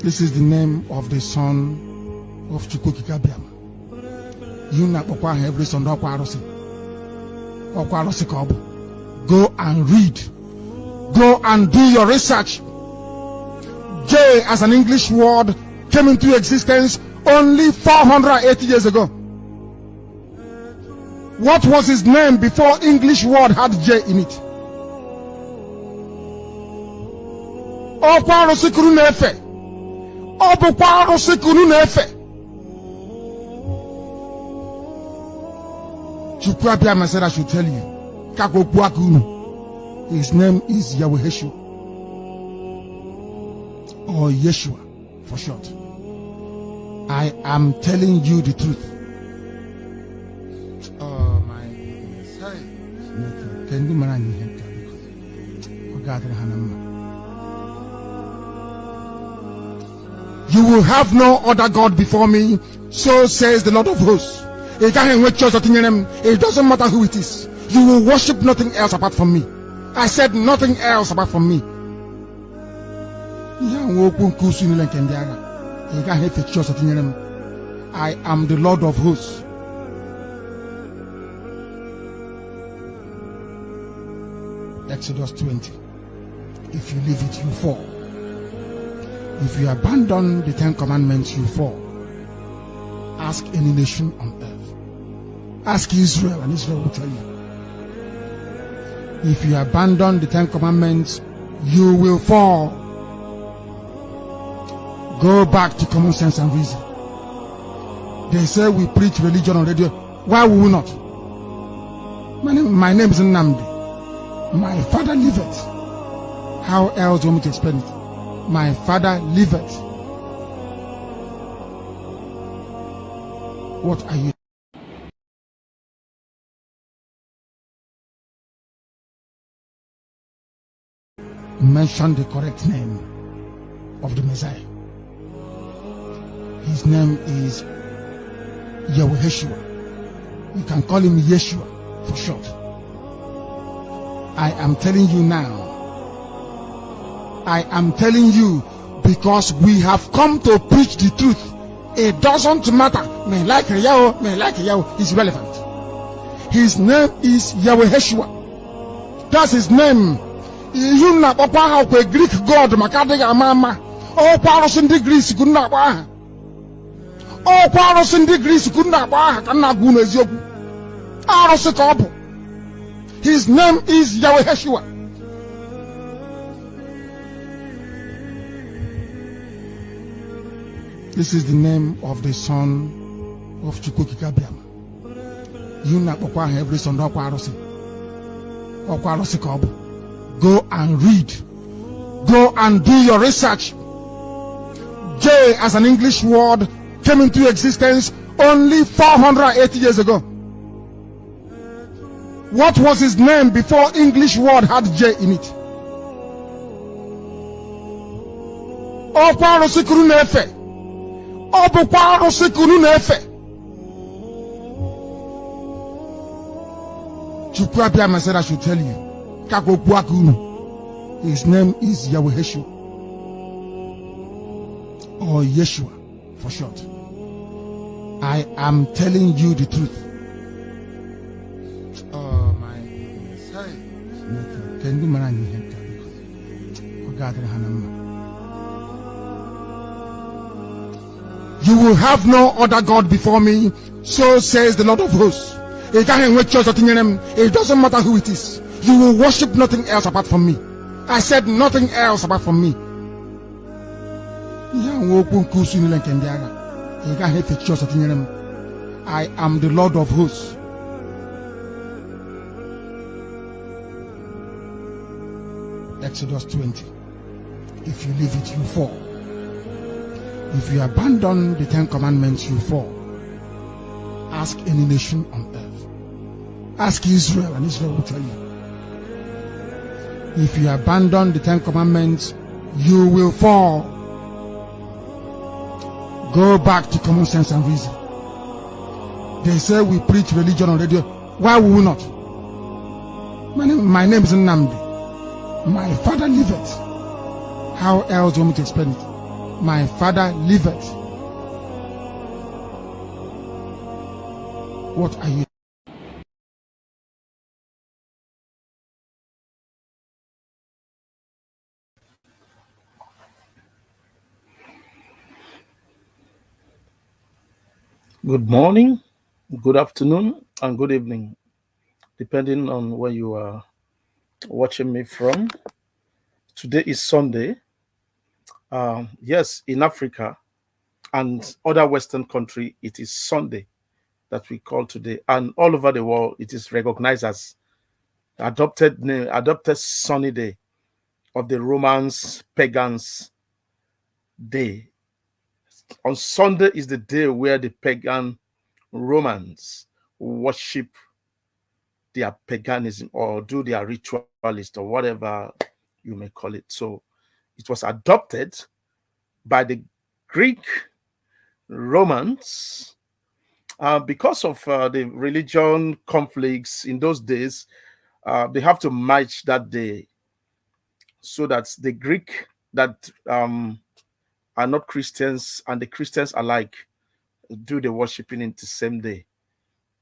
This is the name of the son of Chukwukikabiam. You na pokwa every son okwa arosi kobo. Go and read. Go and do your research. J as an English word came into existence only 480 years ago. What was his name before English word had J in it? Okwa arosi kuru nefe. Obukwa arosi kuru nefe. Chukwuabiama said I should tell you. His name is Yahweh or Yeshua for short. I am telling you the truth. Oh my goodness. You will have no other God before me, so says the Lord of hosts. It doesn't matter who it is. You will worship nothing else apart from me. I said nothing else apart from me. I am the Lord of hosts. Exodus 20. If you leave it, you fall. If you abandon the 10 commandments, you fall. Ask any nation on earth. Ask Israel, and Israel will tell you. If you abandon the 10 commandments, you will fall. Go back to common sense and reason. They say we preach religion on radio. Why will we not? My name is Nnamdi. My father liveth. How else do you want me to explain it? My father liveth. What are you? Mention the correct name of the Messiah. His name is Yahweh. You can call him Yeshua for short. I am telling you now. I am telling you because we have come to preach the truth. It doesn't matter. May like Yahweh, is relevant. His name is Yahweh. That's his name. You na papa how Greek God makadega mama. Oh, Paros in the Greece could not buy. Oh, Paros in the Greece could not buy. His name is Yahweh. This is the name of the son of Chukwukikabiam. You na papa every son okwa arosi kobo. Go and read. Go and do your research. J as an English word came into existence only 480 years ago. What was his name before English word had J in it? Okwa arosi kuru nefe. Obukwa arosi kuru nefe. Chukwuabiama said I should tell you. His name is Yahweh or Yeshua for short. I am telling you the truth. Oh my goodness. You will have no other God before me, so says the Lord of hosts. It doesn't matter who it is. You will worship nothing else apart from me. I said nothing else apart from me. I am the Lord of hosts. Exodus 20. If you leave it, you fall. If you abandon the 10 commandments, you fall. Ask any nation on earth. Ask Israel, and Israel will tell you. If you abandon the 10 commandments, you will fall. Go back to common sense and reason. They say we preach religion on radio. Why will we not? My name is Nnamdi. My father liveth. How else do you want me to explain it? my Father liveth. What are you? Good morning, good afternoon, and good evening, depending on where you are watching me from. Today is Sunday. Yes, in Africa and other Western country, it is Sunday that we call today, and all over the world, it is recognized as adopted sunny day of the Romans pagans day. On Sunday is the day where the pagan Romans worship their paganism or do their ritualist or whatever you may call it. So it was adopted by the Greek Romans because of the religion conflicts in those days. They have to match that day so that the Greek that are not Christians and the Christians alike do the worshiping in the same day.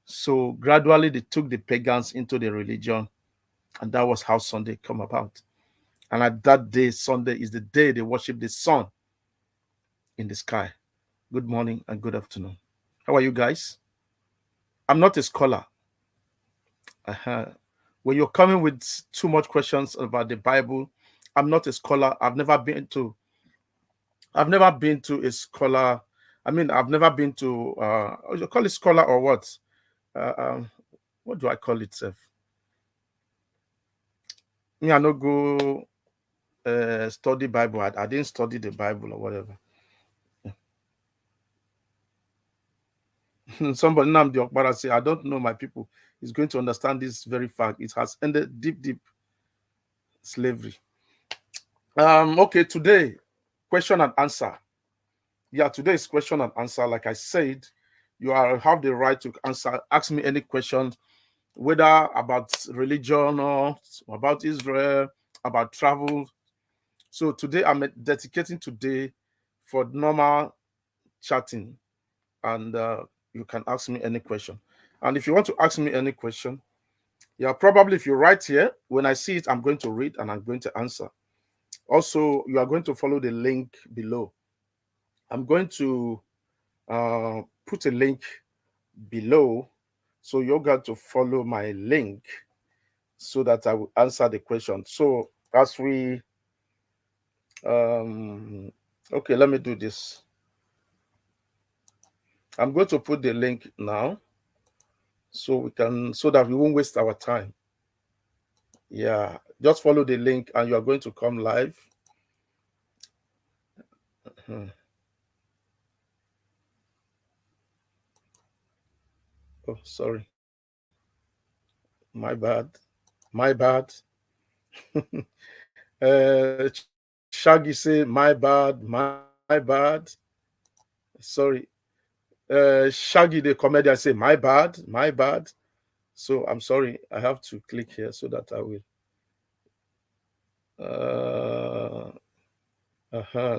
So gradually they took the pagans into the religion, and that was how Sunday come about. And at that day, Sunday is the day they worship the sun in the sky. Good morning and good afternoon. How are you guys? I'm not a scholar. Uh-huh. When you're coming with too much questions about the Bible, I'm not a scholar. I've never been to a scholar. I mean, I've never been to you call it scholar or what? Uh, um, what do I call it, Seth? Me, I no go study Bible. I didn't study the Bible or whatever. Somebody now the Okpara say, I don't know my people is going to understand this very fact. It has ended deep slavery. Okay, today, question and answer. Yeah, today is question and answer. Like I said, have the right to ask me any question, whether about religion or about Israel, about travel. So today I'm dedicating today for normal chatting, and you can ask me any question. And if you want to ask me any question, yeah, probably if you write here, when I see it, I'm going to read and I'm going to answer. Also, you are going to follow the link below. I'm going to put a link below, so you're going to follow my link so that I will answer the question. So as we, okay, let me do this. I'm going to put the link now so that we won't waste our time. Yeah, just follow the link and you are going to come live. Oh, sorry. My bad. My bad. Shaggy say, my bad, my bad. Sorry. Shaggy the comedian say, my bad, my bad. So I'm sorry. I have to click here so that I will.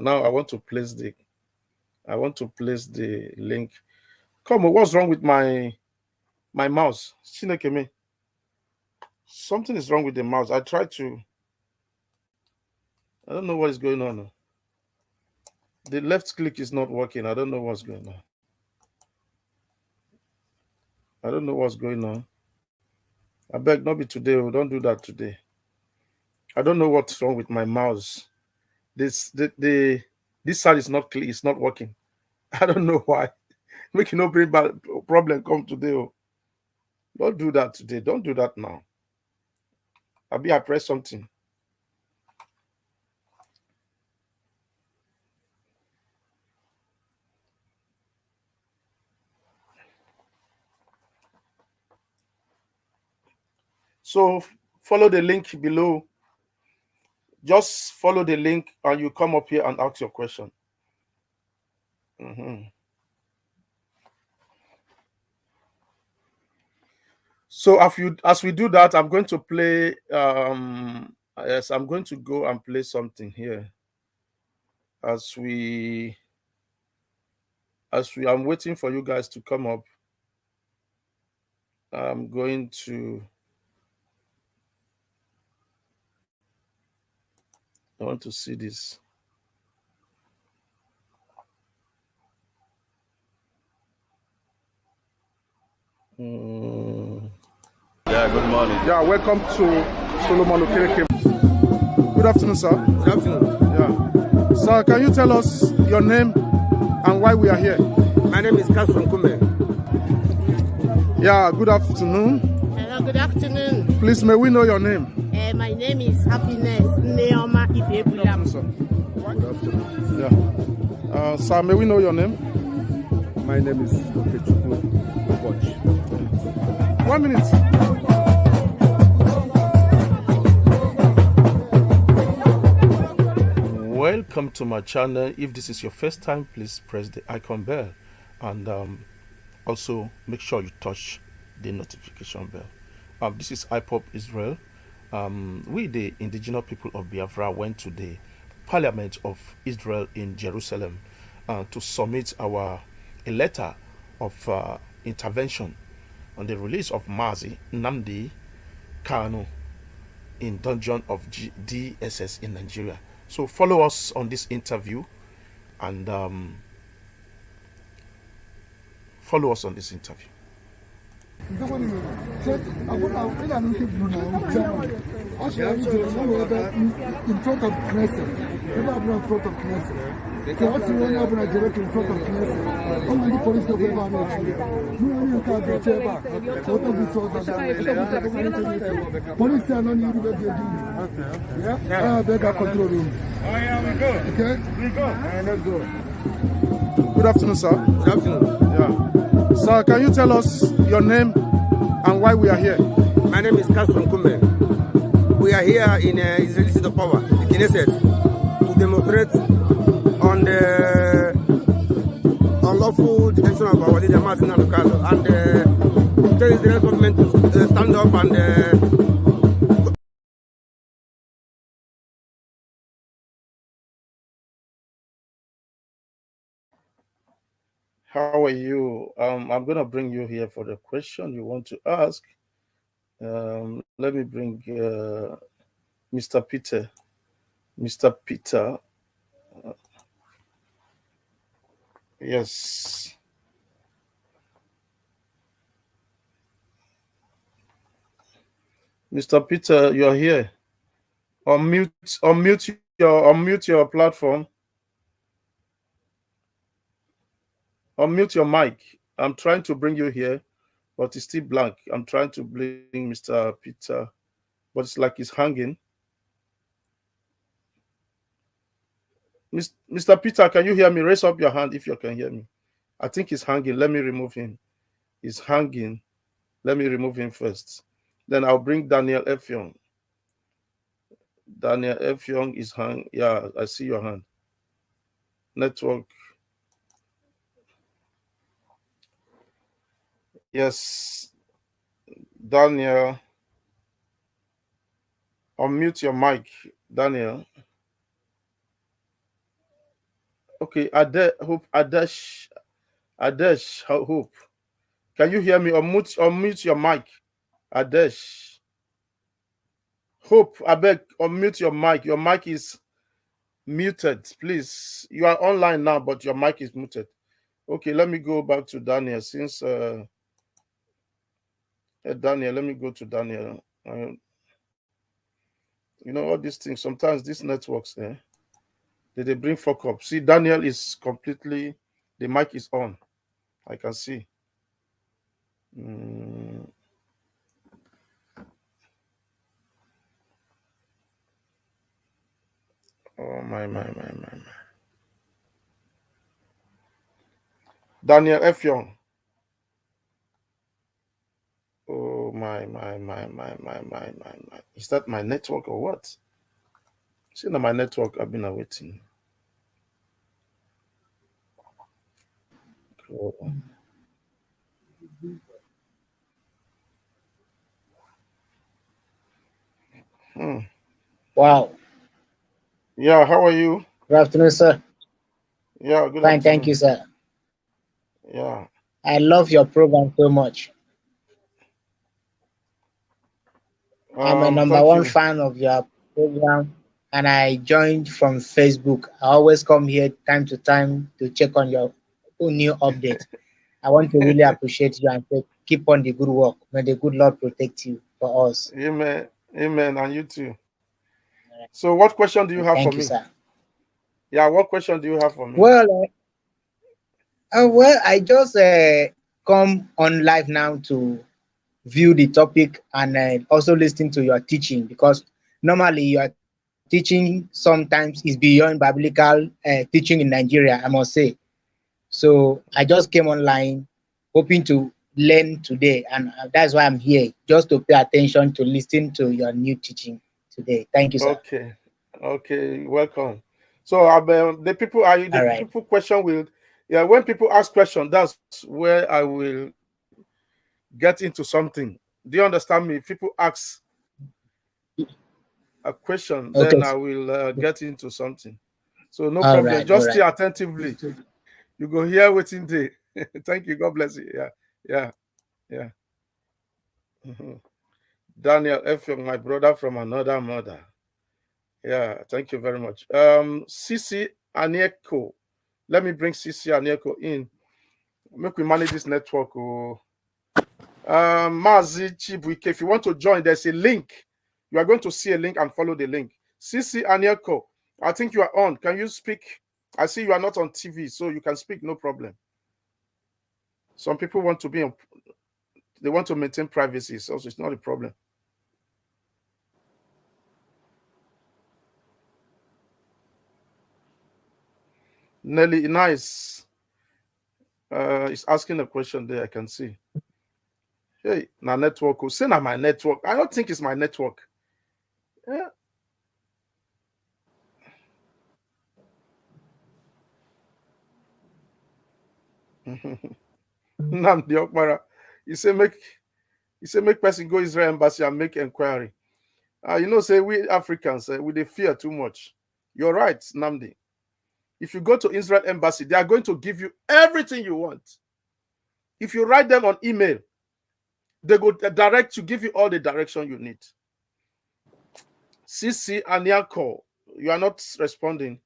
Now I want to place the link. Come on, what's wrong with my mouse? Chinekeme. Something is wrong with the mouse. I don't know what is going on. The left click is not working. I don't know what's going on. I don't know what's going on. I beg, not be today. We don't do that today. I don't know what's wrong with my mouse. This side is not clear. It's not working. I don't know why. Make no bring bad problem come today. Oh. Don't do that today. Don't do that now. I press something. So follow the link below. Just follow the link and you come up here and ask your question. So as we do that, I'm going to play. Yes, I'm going to go and play something here. as we I'm waiting for you guys to come up. I'm going to I want to see this. Yeah, good morning. Yeah, welcome to Solomon Okereke. Good afternoon, sir. Good afternoon. Yeah. Sir, can you tell us your name and why we are here? My name is Kasson Kume. Yeah, good afternoon. Hello, good afternoon. Please, may we know your name? My name is Happiness Neoma Ibebulam. Sir. Good afternoon. Yeah. Sir, may we know your name? My name is Okechukwu Watch. 1 minute. Welcome to my channel. If this is your first time, please press the icon bell and also make sure you touch the notification bell. This is IPOP Israel. We, the indigenous people of Biafra, went to the Parliament of Israel in Jerusalem to submit a letter of intervention on the release of Mazi Nnamdi Kanu in dungeon of DSS in Nigeria. So follow us on this interview and follow us on this interview. In front of Knesset. Never happened in front of Knesset. So what's the one happened in front of Knesset? Only the police don't ever know. No one can get back. What of the soldiers? Police are not even what they do. Yeah? I beg our control room. Oh yeah, we go. Okay? We go. Let's go. Good afternoon, sir. Good afternoon. Yeah. Sir, can you tell us your name and why we are here? My name is Kasson Kume. We are here in Israeli Seat of Power, the Knesset, to demonstrate on the unlawful detention of our leader Martin Alukalo and tell the Israeli government to stand up and How are you? I'm going to bring you here for the question you want to ask. Let me bring Mr. Peter. Mr. Peter. Yes. Mr. Peter, you are here. Unmute your platform. Unmute your mic. I'm trying to bring you here, but it's still blank. I'm trying to bring Mr. Peter, but it's like he's hanging. Mr. Peter, can you hear me? Raise up your hand if you can hear me. I think he's hanging. Let me remove him. He's hanging. Let me remove him first. Then I'll bring Daniel Effiong. Daniel Effiong is hang. Yeah, I see your hand. Network. Yes. Daniel. Unmute your mic, Daniel. Okay, Adesh, Hope. Can you hear me? Unmute your mic, Adesh. Hope, I beg, unmute your mic. Your mic is muted, please. You are online now, but your mic is muted. Okay, let me go back to Daniel. Since Daniel, let me go to Daniel. You know all these things. Sometimes these networks, they bring fuck up. See, Daniel is completely. The mic is on. I can see. Oh my. Daniel Effiong. Oh my. Is that my network or what? See, now my network, I've been awaiting. Wow. Yeah, how are you? Good afternoon, sir. Yeah, good Fine, thank you, afternoon. sir. Yeah. I love your program so much. I'm a number Thank one you. fan of your program, and I joined from Facebook. I always come here time to time to check on your new update. I want to really appreciate you and say, keep on the good work. May the good Lord protect you for us. Amen. Amen. And you too. So, what question do you have for Thank you, me? sir. Yeah, what question do you have for me? Well, I just come on live now to view the topic and also listen to your teaching because normally your teaching sometimes is beyond biblical teaching in Nigeria, I must say. So I just came online hoping to learn today, and that's why I'm here just to pay attention to listen to your new teaching today. Thank you, sir. Okay. Okay. Welcome. So, the people are All the right. people question will, yeah, when people ask question, that's where I will get into something. Do you understand me? If people ask a question, then Okay. I will get into something. So no All problem. right. All Just stay right. attentively. You go hear waiting day. Thank you. God bless you. Yeah. Yeah. Yeah. Mhm. Daniel F. My brother from another mother. Yeah. Thank you very much. Sisi Anieko. Let me bring Sisi Anieko in. Make we manage this network. Oh. Mazi Chibuike. If you want to join, there's a link. You are going to see a link and follow the link. Sisi Anieko. I think you are on. Can you speak? I see you are not on TV, so you can speak, no problem. Some people want to be on, they want to maintain privacy, so it's not a problem. Nelly Nice is asking a question there, I can see. Hey, na network. Say na my network. I don't think it's my network. Yeah. Nnamdi Okpara. He say make person go Israel embassy and make inquiry. You know, say we Africans, we they fear too much. You're right, Namdi. If you go to Israel embassy, they are going to give you everything you want. If you write them on email, they go direct to give you all the direction you need. CC Anyako, you are not responding.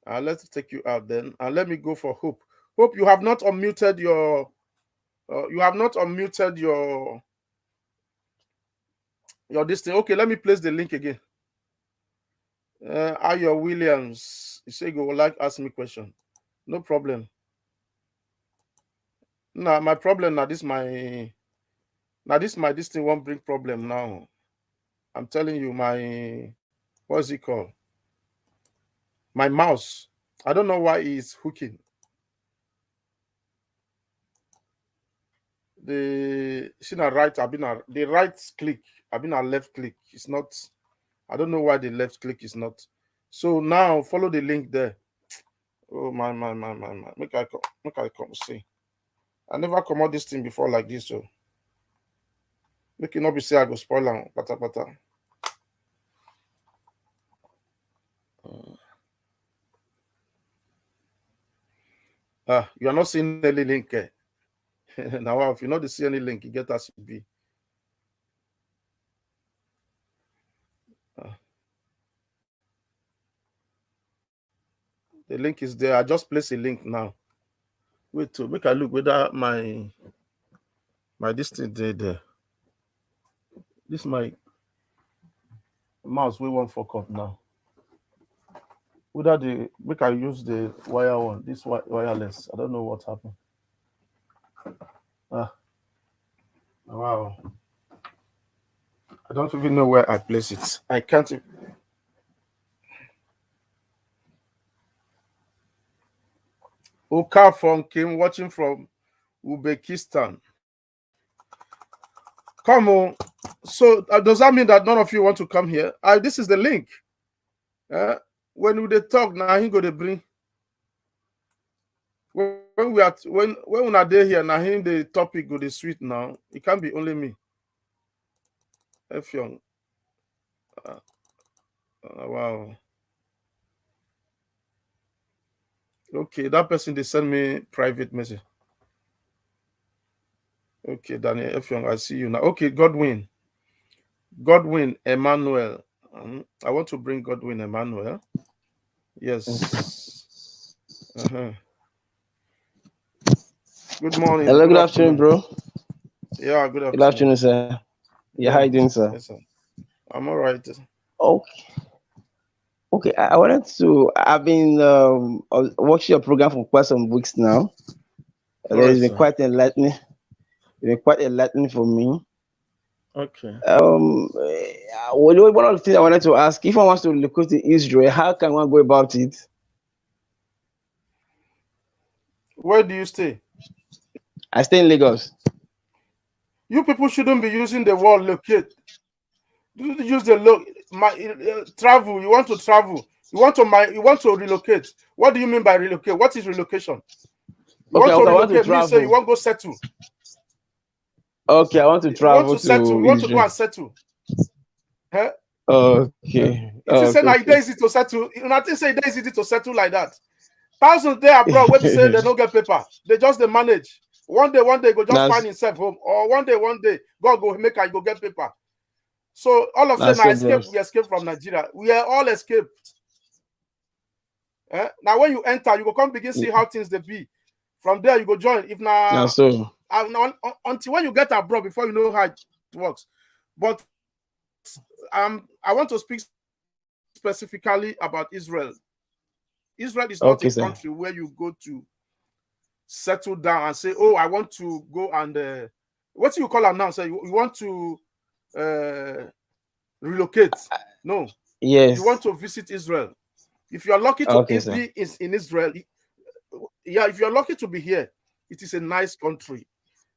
Let's take you out then. And let me go for Hope. Hope, you have not unmuted your your this thing. Okay, let me place the link again. Ayo Williams, you say you would like ask me question. No problem. Nah, my problem now this thing won't bring problem now. I'm telling you, my what's it called? My mouse. I don't know why it's hooking. The see na right, I've been a the right click, I've been a left click. It's not, I don't know why the left click is not. So now follow the link there. Oh my. Make I come see. I never come out this thing before like this, so make it not be say I go spoil am pata pata. You are not seeing any link. Now, if you not see any link, you get as it be. Uh, the link is there. I just place a link now. Wait to make I look whether my this thing there. This my mouse we won't fuck up now. Whether the make I use the wire one, this wireless. I don't know what happened. Ah, wow. I don't even know where I place it. I can't. Oka from came watching from Uzbekistan. Come on. So does that mean that none of you want to come here? This is the link. When they talk now, he go to bring. When we are when we are there here now, him the topic go the sweet now. It can't be only me. F young. Wow. Okay, that person they send me private message. Okay, Daniel F. Young, I see you now. Okay, Godwin. Godwin Emmanuel. I want to bring Godwin Emmanuel. Yes. Good morning. Hello, good afternoon, bro. Yeah, good afternoon. Good afternoon, sir. Yeah, how you doing, sir? Yes, sir. I'm all right. Okay. Okay, I wanted to. I've been watching your program for quite some weeks now. It's been quite enlightening. It's been quite enlightening for me. Okay. One of the things I wanted to ask: if one wants to relocate to Israel, how can one go about it? Where do you stay? I stay in Lagos. You people shouldn't be using the word locate. Use the travel. You want to travel. You want to relocate. What do you mean by relocate? What is relocation? You want to relocate? Means say you want to go settle. Okay, I want to travel. You want to settle. You want to go and settle. Huh? Okay. It is saying that it's easy to settle. Nothing say it's easy to settle like that. Thousands there abroad where they say they don't get paper. They just they manage. One day go just find himself home, or one day God go make I go get paper. So all of a sudden we escape from Nigeria. We are all escaped. Now when you enter, you go come begin see how things they be. From there you go join. If now until when you get abroad before you know how it works. But I want to speak specifically about Israel. Israel is not a country where you go to settle down and say, oh, I want to go and what do you call it now? So you want to relocate? No. Yes. You want to visit Israel. If you are lucky to be in Israel, yeah, if you are lucky to be here, it is a nice country.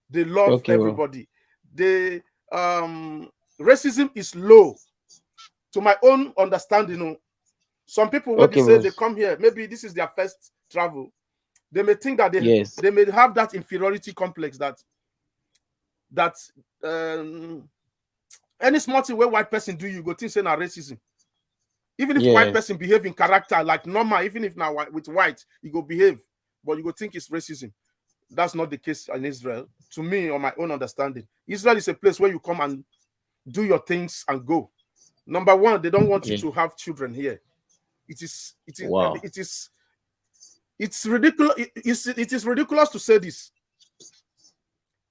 They love everybody. The racism is low. To my own understanding, some people will say they come here, maybe this is their first travel. They may think that they may have that inferiority complex that any small thing where white person do, you go think say na racism. Even if white person behave in character like normal, even if now with white, you go behave, but you go think it's racism. That's not the case in Israel. To me, on my own understanding, Israel is a place where you come and do your things and go. Number one, they don't want you to have children here. It is ridiculous. It is ridiculous to say this.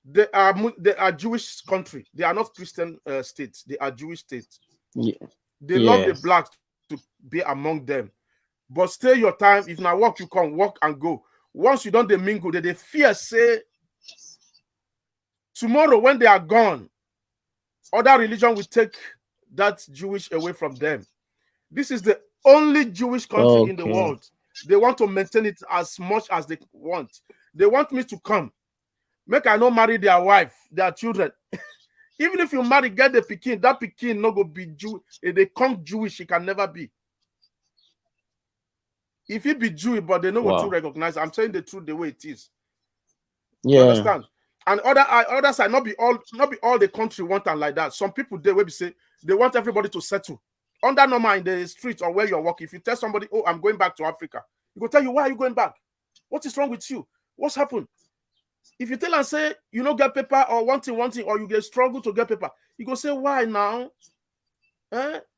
They are Jewish country. They are not Christian states. They are Jewish states. They love the blacks to be among them. But stay your time. If now walk, you come walk and go. Once you don't mingle, they fear say tomorrow when they are gone, other religion will take that Jewish away from them. This is the only Jewish country in the world. They want to maintain it as much as they want. They want me to come. Make I not marry their wife, their children. Even if you marry, get the pikin, that pikin not go be Jew. If they come Jewish, it can never be. If he be Jewish, but they know what to recognize. I'm saying the truth the way it is. You understand? And other side, not be all the country want and like that. Some people they will say they want everybody to settle. Under normal in the street or where you're walking, if you tell somebody, oh, I'm going back to Africa, he will tell you, why are you going back? What is wrong with you? What's happened? If you tell and say you don't get paper or one thing, or you get struggle to get paper, you go say, why now?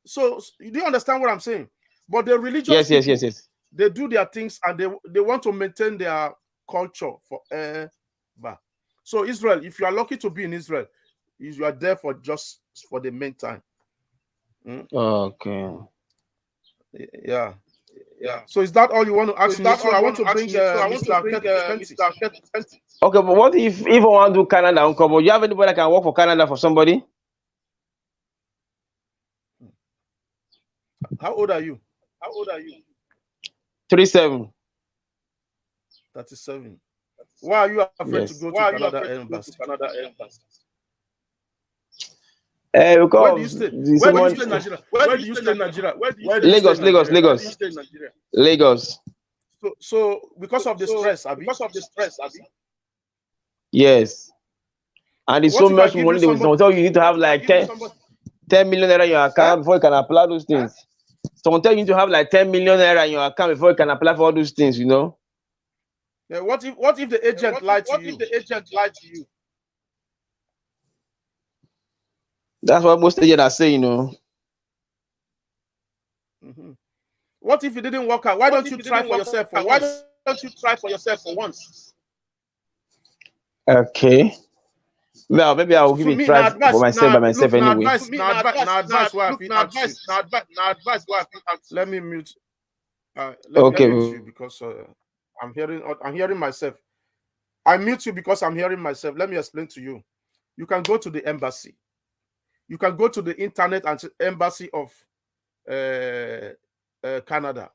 So you do understand what I'm saying? But the religious people, they do their things and they want to maintain their culture forever. So Israel, if you are lucky to be in Israel, you are there for just for the meantime. Okay. Yeah. So is that all you want to ask me? So I want to bring Mr. Okay, but what if I want to do Canada, Uncle? Do you have anybody that can work for Canada for somebody? How old are you? 37. 37. Why are you afraid to go to Canada embassy? Because where do you stay? Where do you stay in Nigeria? Where do you stay in Nigeria? Lagos. So because of the stress, Abi? Yes. And it's so much money. They will tell you need to have like 10 million naira in your account before you can apply those things. Someone tell you need to have like 10 million naira in your account before you can apply for all those things, you know? Yeah, what if the agent lied to you? What if the agent lied to you? That's what most agents are saying, Mm-hmm. What if it didn't work out? Why don't you try for yourself for once? Why don't you try for yourself for once? Okay. Well, maybe I'll give it a try for myself by myself anyway. Advice why advice why let me mute. Let Okay. me mute you because I'm hearing myself. I mute you because I'm hearing myself. Let me explain to you. You can go to the embassy. You can go to the internet and embassy of Canada.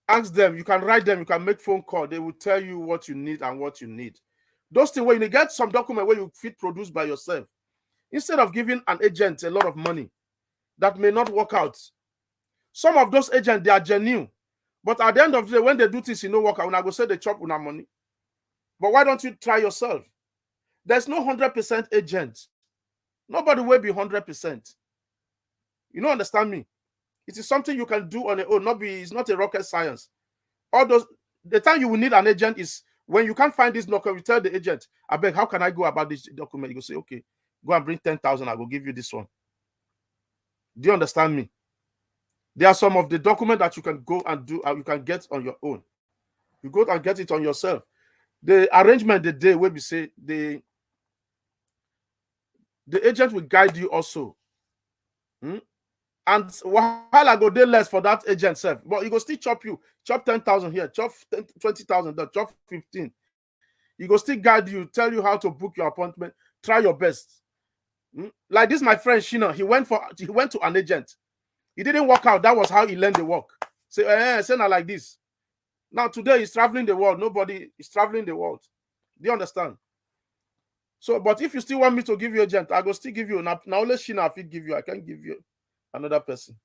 Ask them. You can write them. You can make phone call. They will tell you what you need and what you need. Those things where you get some document where you fit produce by yourself, instead of giving an agent a lot of money that may not work out. Some of those agents, they are genuine, but at the end of the day, when they do this, you know, work out. When I go say they chop with our money, but why don't you try yourself? There's no 100% agent. Nobody will be 100%. You don't understand me? It is something you can do on your own. It's not a rocket science. All those, the time you will need an agent is when you can't find this document. You tell the agent, I beg, how can I go about this document? You go say, okay, go and bring 10,000. I will give you this one. Do you understand me? There are some of the documents that you can go and do, you can get on your own. You go and get it on yourself. The arrangement, the day where we say the agent will guide you also. And while I go there less for that agent self, but he go still chop 10,000 here, chop 20,000 there, chop 15. He go still guide you, tell you how to book your appointment, try your best. Like this, my friend Shina, he went to an agent. It didn't work out. That was how he learned the work. Say not like this. Now today he's traveling the world. Nobody is traveling the world. Do you understand? So, but if you still want me to give you agent, I go still give you. Now only Shina I give you. I can't give you another person.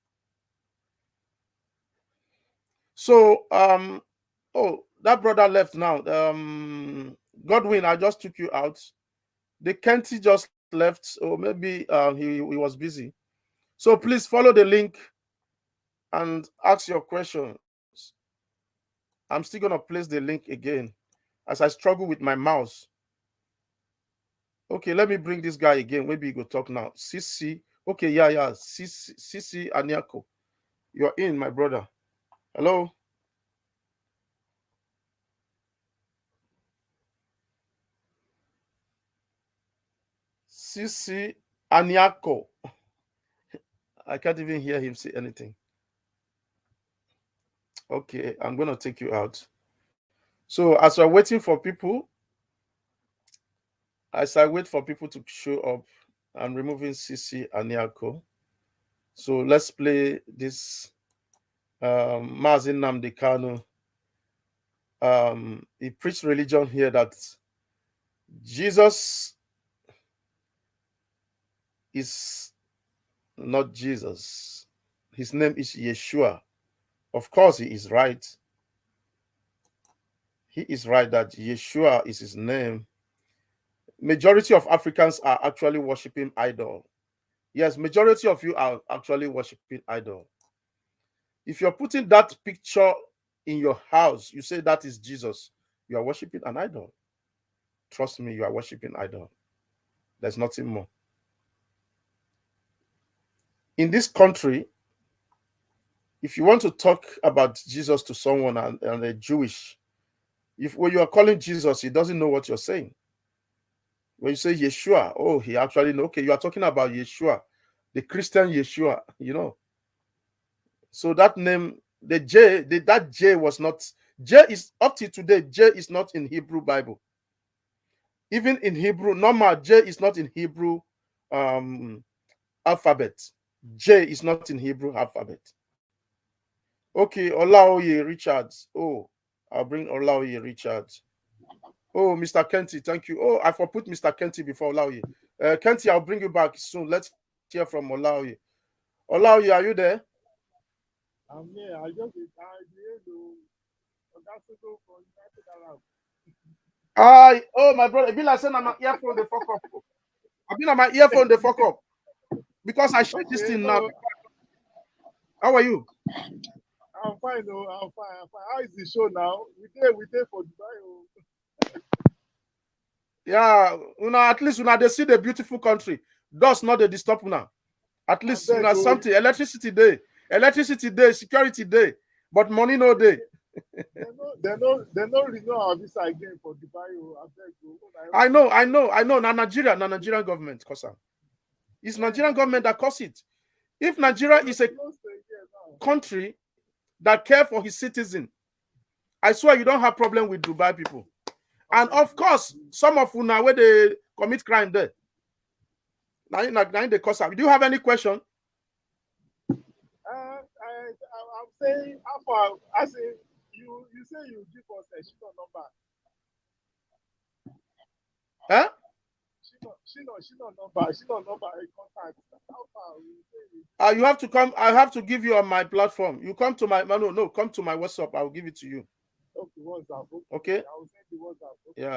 So, oh, that brother left now. Godwin, I just took you out. The Kenty just left, or maybe he was busy. So please follow the link and ask your questions. I'm still gonna place the link again as I struggle with my mouse. Okay, let me bring this guy again. Maybe he go talk now. CC. Okay, yeah. CC Aniako. You're in, my brother. Hello. CC Aniako. I can't even hear him say anything. Okay, I'm going to take you out. So as we're waiting for people, as I wait for people to show up, I'm removing CC Aniako. So let's play this Mazin Nnamdi Kanu. He preached religion here that Jesus is not Jesus. His name is Yeshua. Of course, he is right. He is right that Yeshua is his name. Majority of Africans are actually worshiping idol. Yes, majority of you are actually worshiping idol. If you're putting that picture in your house, you say that is Jesus, you are worshiping an idol. Trust me, you are worshiping idol. There's nothing more. In this country, if you want to talk about Jesus to someone and they're Jewish, when you are calling Jesus, he doesn't know what you're saying. When you say Yeshua, oh, he actually knows. Okay, you are talking about Yeshua, the Christian Yeshua, you know. So that name, that J was not, J is up to today, J is not in Hebrew Bible. Even in Hebrew, normal, J is not in Hebrew alphabet. J is not in Hebrew alphabet. Okay, Olaoye Richards. Oh, I'll bring Olaoye Richards. Oh, Mr. Kenty, thank you. Oh, I forgot Mr. Kenty before Olaoye. Kenty, I'll bring you back soon. Let's hear from Olaoye. Olaoye, are you there? I'm here. I just Oh, my brother, be like saying I'm my earphone, the fuck up. I've been on my earphone, the fuck up. Because I shut this thing now. How are you? I'm fine. Oh, I'm fine. I'm fine. How is the show now? We there for Dubai. Oh. Yeah, at least they see the beautiful country. Does not they disturb now. At least something. Electricity day, security day, but money no day. They no renew our visa again for Dubai. Oh, I beg you. I know. Now Nigerian government cause am. It's Nigerian government that cause it. If Nigeria is a country that care for his citizen, I swear you don't have problem with Dubai people. And of course, some of you now where they commit crime there. Now they cause am. Do you have any question? I'm saying how far. I say you say you give us a Shino number. Huh? Shino number a contact. How far? You have to come. I have to give you on my platform. You come to my no, come to my WhatsApp. I will give it to you. Okay, WhatsApp. Okay. I will send you WhatsApp. Okay.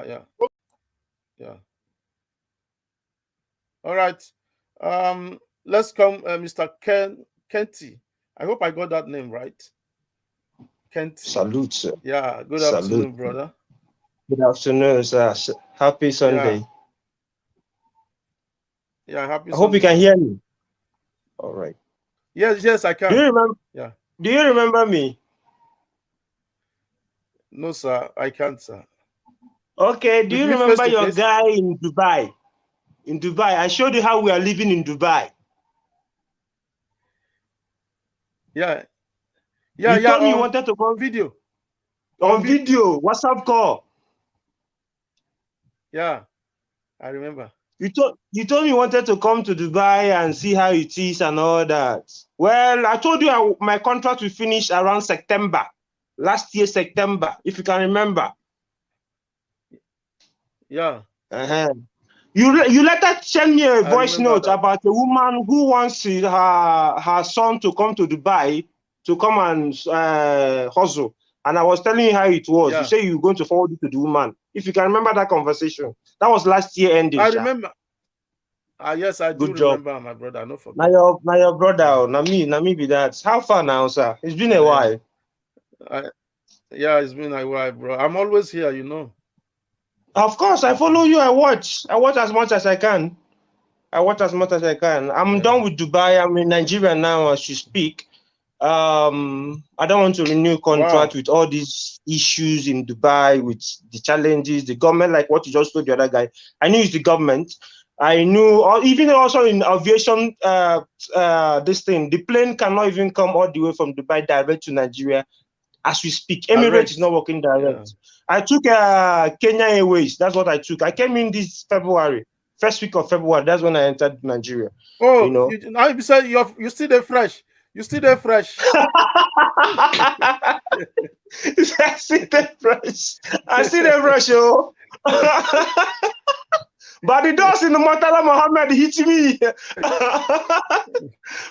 Yeah. All right. Let's come, Mr. Kenty. I hope I got that name right. Kenty. Salute, sir. Yeah. Good Salute. afternoon, brother. Good afternoon, sir. Happy Sunday. Yeah, happy I hope you can hear me. All right. Yes, I can. Do you remember? Yeah. Do you remember me? No, sir, I can't, sir. Okay. Do you remember your guy in Dubai? In Dubai, I showed you how we are living in Dubai. Yeah. You told me you wanted to call video. On video, WhatsApp call. Yeah, I remember. You told me you wanted to come to Dubai and see how it is and all that. Well, I told you my contract will finish around September. Last year, September, if you can remember. Yeah. You later send me a voice note about a woman who wants her son to come to Dubai to come and hustle. And I was telling you how it was. Yeah. You say you're going to forward it to the woman. If you can remember that conversation. That was last year ending. I remember. Yes, I do remember, my brother. No forget. Now your brother, now me be that. How far now, sir? It's been a while. Yeah, it's been a while, bro. I'm always here, you know. Of course, I follow you. I watch as much as I can. I'm done with Dubai. I'm in Nigeria now as you speak. I don't want to renew contract with all these issues in Dubai, with the challenges, the government, like what you just told the other guy. I knew it's the government. I knew, even also in aviation, this thing, the plane cannot even come all the way from Dubai direct to Nigeria as we speak. Emirates is not working direct. Yeah. I took Kenya Airways. That's what I took. I came in this February, first week of February. That's when I entered Nigeria. Oh, you know. Now you said you still there fresh. You still there fresh. I still there fresh, yo. But the doors in the Murtala Muhammad hit me.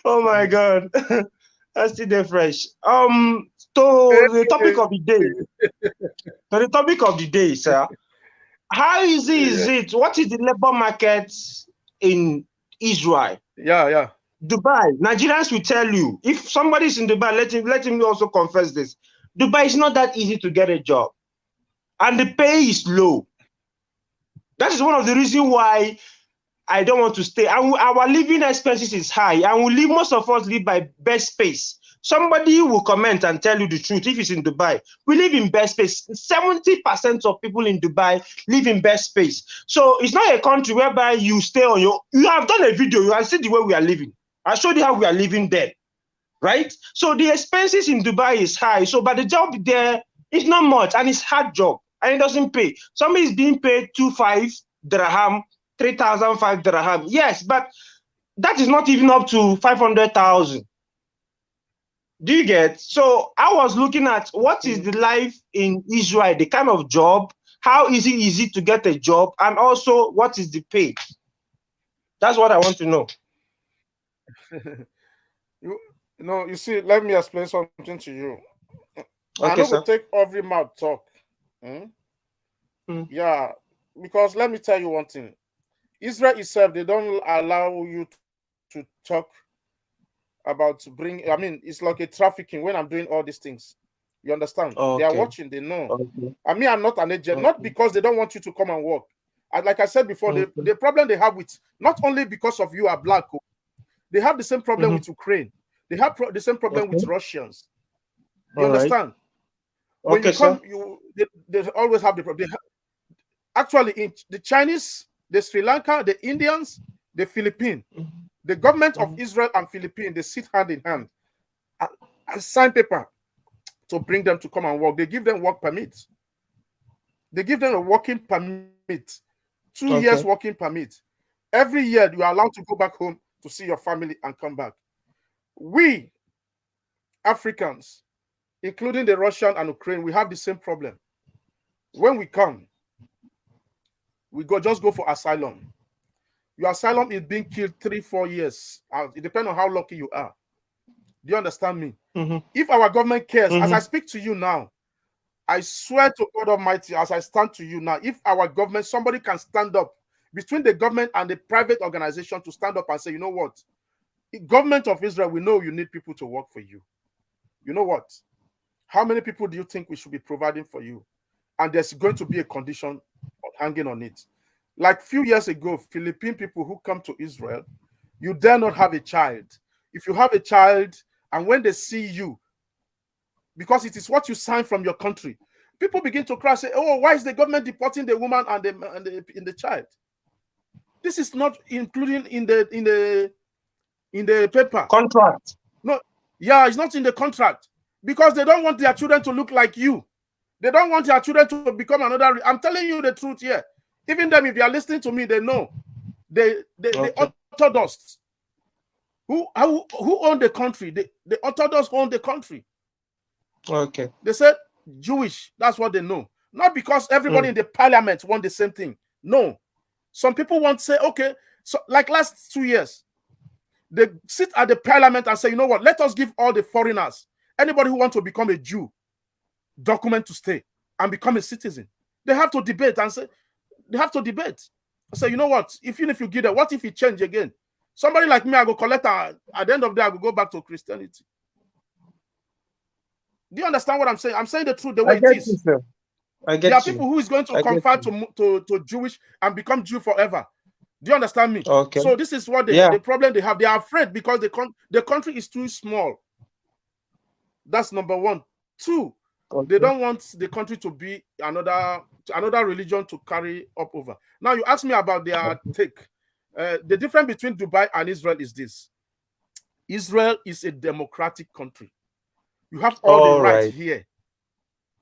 Oh my God. I still there fresh. To the topic of the day. Sir. How easy is it? What is the labor market in Israel? Yeah. Dubai. Nigerians will tell you. If somebody's in Dubai, let him also confess this. Dubai is not that easy to get a job. And the pay is low. That is one of the reasons why I don't want to stay. And our living expenses is high. And most of us live by best space. Somebody will comment and tell you the truth if it's in Dubai. We live in best space. 70% of people in Dubai live in best space. So it's not a country whereby you stay on your... You have done a video. You have seen the way we are living. I showed you how we are living there. Right? So the expenses in Dubai is high. So but the job there is not much. And it's hard job. And it doesn't pay. Somebody is being paid 2,500 dirham, 3,005 dirham. Yes, but that is not even up to 500,000. Do you get? So I was looking at what is the life in Israel, the kind of job, how is it to get a job, and also what is the pay? That's what I want to know. You see, let me explain something to you. Okay, I know sir. we take every mouth talk. Yeah, because let me tell you one thing. Israel itself, they don't allow you to talk about bring. I mean, it's like a trafficking when I'm doing all these things. You understand? They are Okay. watching. They know. Okay. I mean, I'm not an agent, not because they don't want you to come and work. And like I said before, Okay. the problem they have with not only because of you are black, they have the same problem with Ukraine. They have the same problem with Russians. You understand? When Okay, you come, sir. they always have the problem. Actually, in the Chinese, the Sri Lanka, the Indians, the Philippines, the government of Israel and Philippines, they sit hand in hand and sign paper to bring them to come and work. They give them work permits. They give them a working permit, 2 years working permit. Every year, you are allowed to go back home to see your family and come back. We, Africans, including the Russian and Ukraine, we have the same problem. When we come, we just go for asylum. Your asylum is being killed 3-4 years. It depends on how lucky you are. Do you understand me? If our government cares, as I speak to you now, I swear to God Almighty, as I stand to you now, if our government, somebody can stand up between the government and the private organization to stand up and say, you know what? The government of Israel, we know you need people to work for you. You know what? How many people do you think we should be providing for you? And there's going to be a condition hanging on it. Like a few years ago, Philippine people who come to Israel, you dare not have a child. If you have a child, and when they see you, because it is what you sign from your country, people begin to cry, say, oh, why is the government deporting the woman and the child? This is not including in the paper. Contract. No, yeah, it's not in the contract. Because they don't want their children to look like you. They don't want their children to become another. I'm telling you the truth here. Even them, if they are listening to me, they know. The Orthodox who own the country. The Orthodox own the country. Okay. They said Jewish. That's what they know. Not because everybody in the parliament want the same thing. No. Some people want to say, okay, so like last 2 years, they sit at the parliament and say, you know what, let us give all the foreigners, anybody who wants to become a Jew, document to stay and become a citizen. They have to debate and say, they have to debate. I say, you know what, even if you give it, what if it change again? Somebody like me, I go collect at the end of the day, I will go back to Christianity. Do you understand what I'm saying? I'm saying the truth the way it is. You, I get there are you. people who is going to convert to Jewish and become Jew forever. Do you understand me? Okay. So this is what the problem they have. They are afraid because the country is too small. That's number one. Two, they don't want the country to be another religion to carry up over. Now you ask me about their take. The difference between Dubai and Israel is this. Israel is a democratic country. You have all the rights here.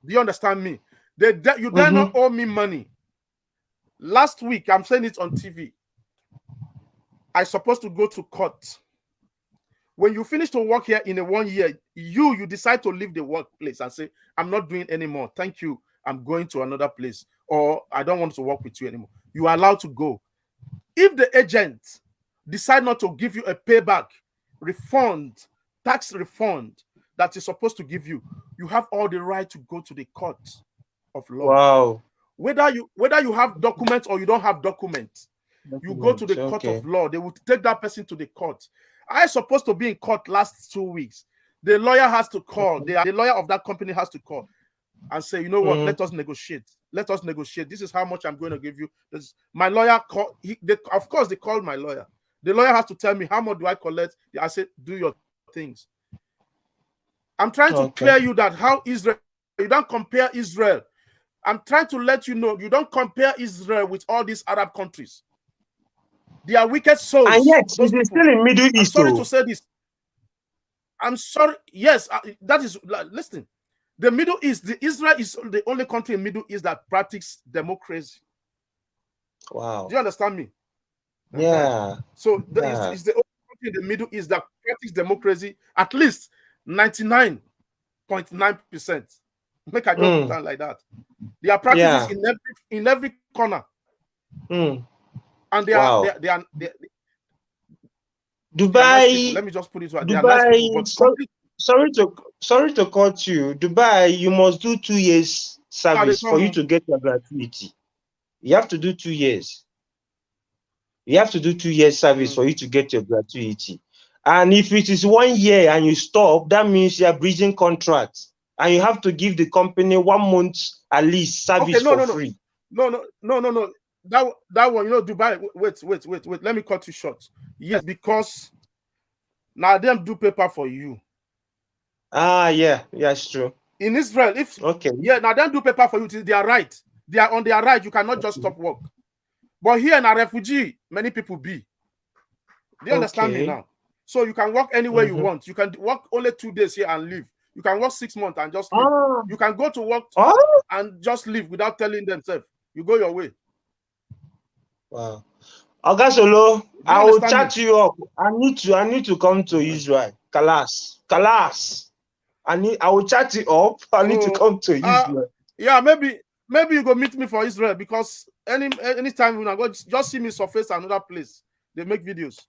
Do you understand me? You dare not owe me money. Last week, I'm saying it on TV. I supposed to go to court. When you finish to work here in a 1 year, you decide to leave the workplace and say, I'm not doing anymore. Thank you. I'm going to another place. Or I don't want to work with you anymore. You are allowed to go. If the agent decide not to give you a payback, refund, tax refund that is supposed to give you, you have all the right to go to the court of law. Wow. Whether you have documents or you don't have documents, you go to the court of law. They will take that person to the court. I supposed to be in court last 2 weeks. The lawyer has to call. The lawyer of that company has to call and say, you know what? Let us negotiate. Let us negotiate. This is how much I'm going to give you. My lawyer called. Of course, they called my lawyer. The lawyer has to tell me how much do I collect. I said, do your things. I'm trying to clear you that how Israel, you don't compare Israel. I'm trying to let you know, you don't compare Israel with all these Arab countries. They are wicked souls. And yet, it is still in Middle East. I'm sorry to say this. I'm sorry. Yes, that is, listen. The Middle East, Israel is the only country in Middle East that practices democracy. Wow. Do you understand me? Yeah. So it's the only country in the Middle East that practices democracy, at least 99.9%. Make I don't put down like that. They are practices in every corner. And they are Dubai. Nice, let me just put it right. Dubai. Nice people, sorry to cut you. Dubai, you must do 2 years service for you to get your gratuity. You have to do 2 years. You have to do 2 years service for you to get your gratuity. And if it is 1 year and you stop, that means you are breaching contracts. And you have to give the company 1 month at least service for free. No. That one, Dubai. Wait. Let me cut you short. Yes, because now them do paper for you. Yeah, it's true. In Israel, now them do paper for you. They are right. They are on their right. You cannot just stop work. But here in a refugee, many people be. Do you understand me now? So you can work anywhere you want. You can work only 2 days here and leave. You can work 6 months and just leave. You can go to work and just leave without telling themselves. You go your way. Wow. Ogasolo, I will chat you up. I need to come to Israel. Kalas. I will chat you up. I need to come to Israel. Yeah, maybe you go meet me for Israel, because anytime when I go, just see me surface another place. They make videos.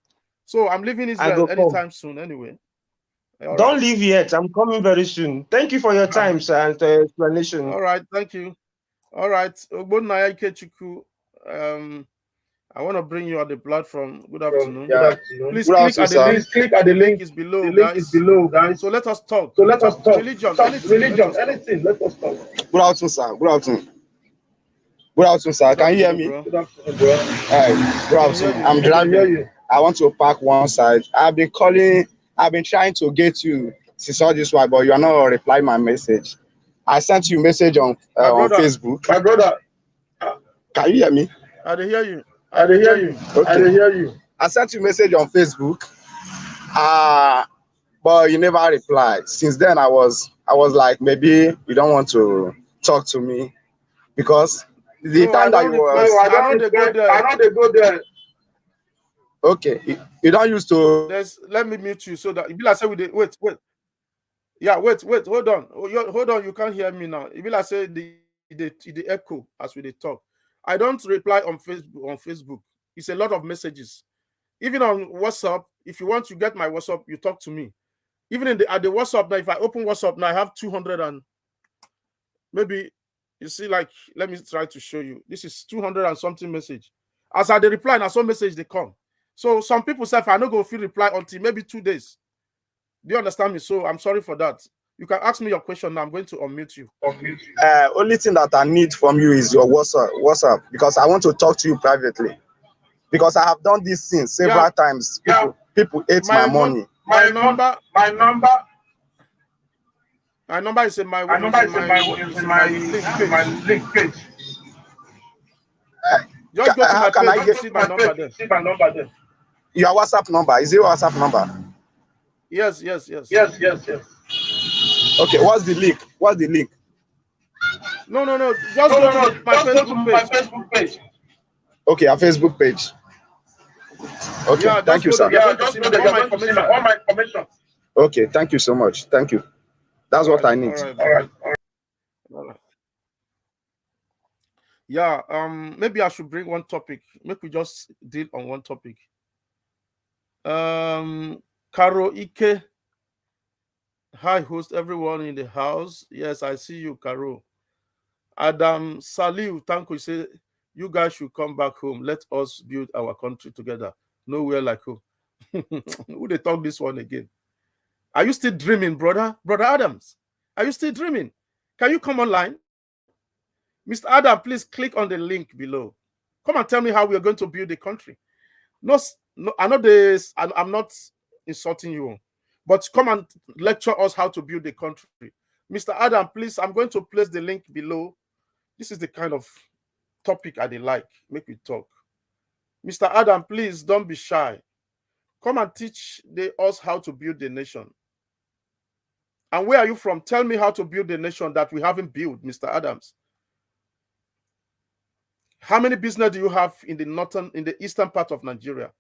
So I'm leaving Israel anytime soon anyway. Don't leave yet. I'm coming very soon. Thank you for your time, sir, and explanation. All right, thank you. All right. I want to bring you on the platform. Good afternoon. Good afternoon. Please click at the link. The link is below. The link is below, guys. So let us talk. Religion, anything. Let us talk. Good afternoon, sir. Good afternoon, sir. Can you hear me? Good afternoon, bro. Good afternoon. I'm driving. I want to park one side. I've been trying to get you since all this while, but you are not replying my message. I sent you a message on Facebook. My brother. Can you hear me? I hear you. Okay. I sent you a message on Facebook. But you never replied. Since then, I was like, maybe you don't want to talk to me, because the time that you was. I know they go there. Okay, you don't used to. Let me mute you so that if I say wait. Yeah, wait. Hold on. You can't hear me now. If I say the echo as we talk. I don't reply on Facebook. It's a lot of messages. Even on WhatsApp, if you want to get my WhatsApp, you talk to me. Even at the WhatsApp now, if I open WhatsApp now, I have 200 and maybe, you see, like, let me try to show you. This is 200 and something message. As I reply, now some message they come. So some people say, if I don't go feel reply until maybe 2 days. Do you understand me? So I'm sorry for that. You can ask me your question now. I'm going to unmute you. Only thing that I need from you is your WhatsApp, because I want to talk to you privately. Because I have done this thing several times. People ate my money. My number is in my link page. Just go to my page and see my number there. Your WhatsApp number. Is it your WhatsApp number? Yes. Okay, what's the link? No. Just go to my Facebook page. Okay, our Facebook page. Okay, yeah, thank you, sir. Just know that all my information. Okay, thank you so much. Thank you. That's what I need. All right. Yeah, maybe I should bring one topic. Maybe we just deal on one topic. Karo Ike. Hi, host, everyone in the house. Yes, I see you, Karo. Adam Saliu Tanko say, you guys should come back home. Let us build our country together. Nowhere like home. Who they talk this one again? Are you still dreaming, brother? Brother Adams, are you still dreaming? Can you come online? Mr. Adam, please click on the link below. Come and tell me how we are going to build the country. No, I know this. I'm not insulting you, but come and lecture us how to build the country. Mr. Adam, please, I'm going to place the link below. This is the kind of topic I like. Make me talk. Mr. Adam, please don't be shy. Come and teach us how to build the nation. And where are you from? Tell me how to build the nation that we haven't built, Mr. Adams. How many business do you have in the eastern part of Nigeria?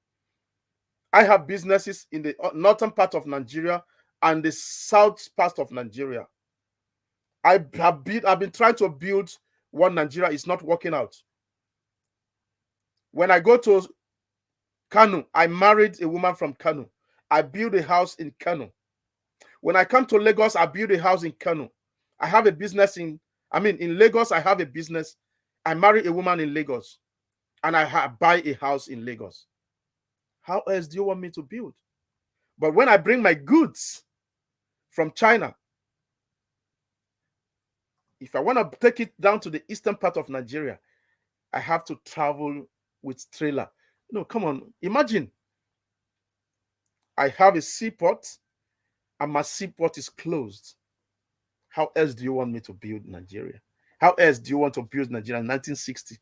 I have businesses in the northern part of Nigeria and the south part of Nigeria. I've been trying to build one Nigeria. It's not working out. When I go to Kano, I married a woman from Kano. I built a house in Kano. When I come to Lagos, I build a house in Kano. I have a business in Lagos, I have a business. I marry a woman in Lagos and I buy a house in Lagos. How else do you want me to build? But when I bring my goods from China, if I want to take it down to the eastern part of Nigeria, I have to travel with trailer. No, come on. Imagine I have a seaport and my seaport is closed. How else do you want me to build Nigeria? How else do you want to build Nigeria in 1960?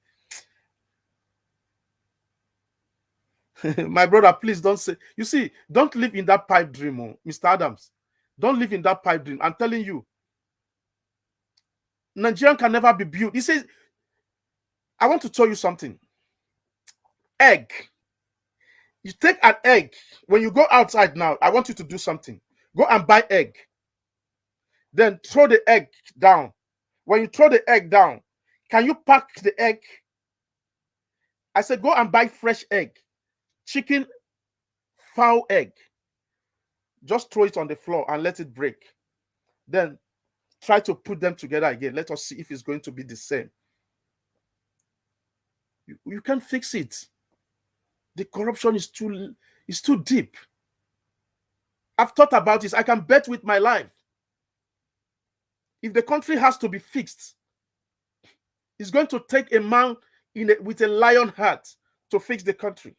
My brother, please don't say. You see, don't live in that pipe dream, oh, Mr. Adams. Don't live in that pipe dream. I'm telling you, Nigeria can never be built. He says, I want to tell you something. Egg. You take an egg. When you go outside now, I want you to do something. Go and buy egg. Then throw the egg down. When you throw the egg down, can you pack the egg? I said, go and buy fresh egg. Chicken, fowl egg. Just throw it on the floor and let it break. Then try to put them together again. Let us see if it's going to be the same. You can't fix it. The corruption is too deep. I've thought about this. I can bet with my life. If the country has to be fixed, it's going to take a man with a lion heart to fix the country.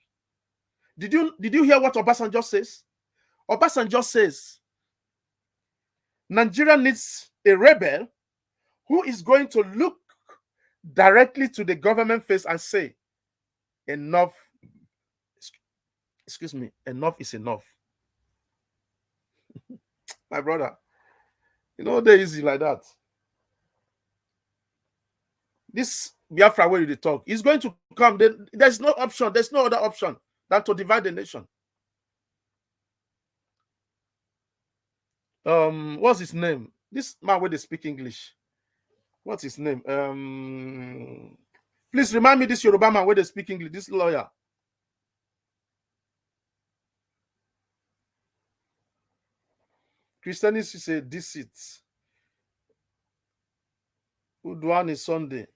Did you hear what Obasanjo says? Obasanjo says Nigeria needs a rebel who is going to look directly to the government face and say, enough, excuse me, enough is enough. My brother, they're easy like that. This Biafra where you talk is going to come. There's no option. There's no other option than to divide the nation. What's his name? This man where they speak English. What's his name? Please remind me this Yoruba man where they speak English. This lawyer. Christianity is a deceit. Udwan is Sunday.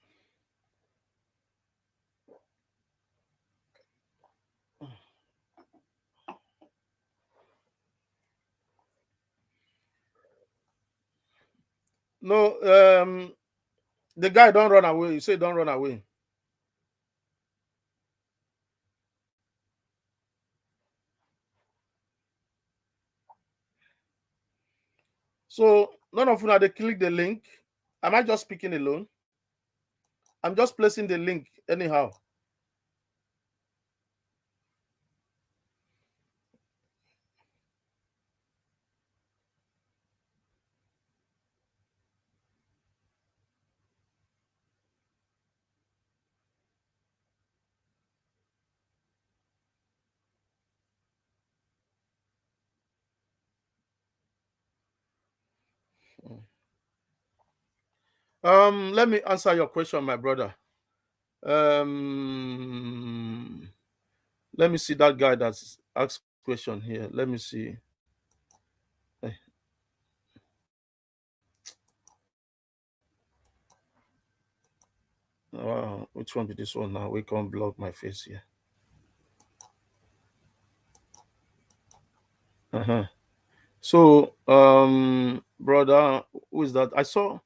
No, the guy don't run away. You say don't run away. So none of you now they click the link. Am I just speaking alone? I'm just placing the link anyhow. Let me answer your question, my brother. Let me see that guy that's asked question here. Let me see. Which one be this one now? We can't block my face here. So, brother, who is that? I saw.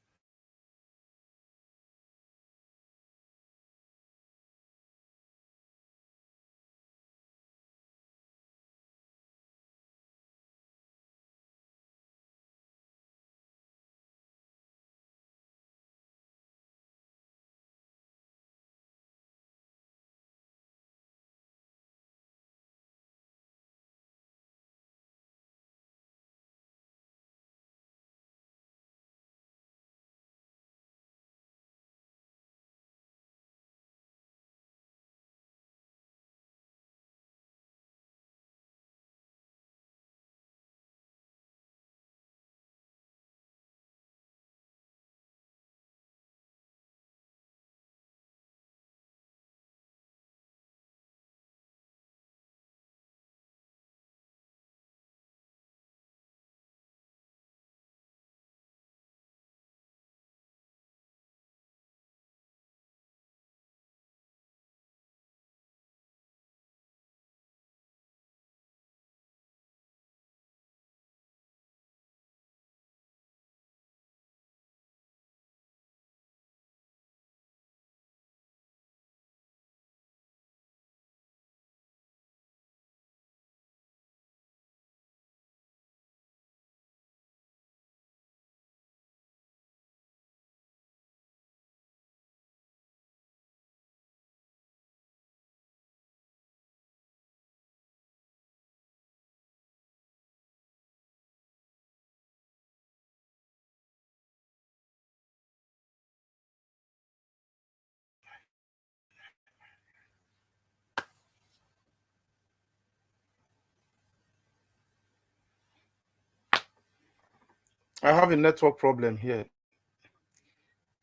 I have a network problem here.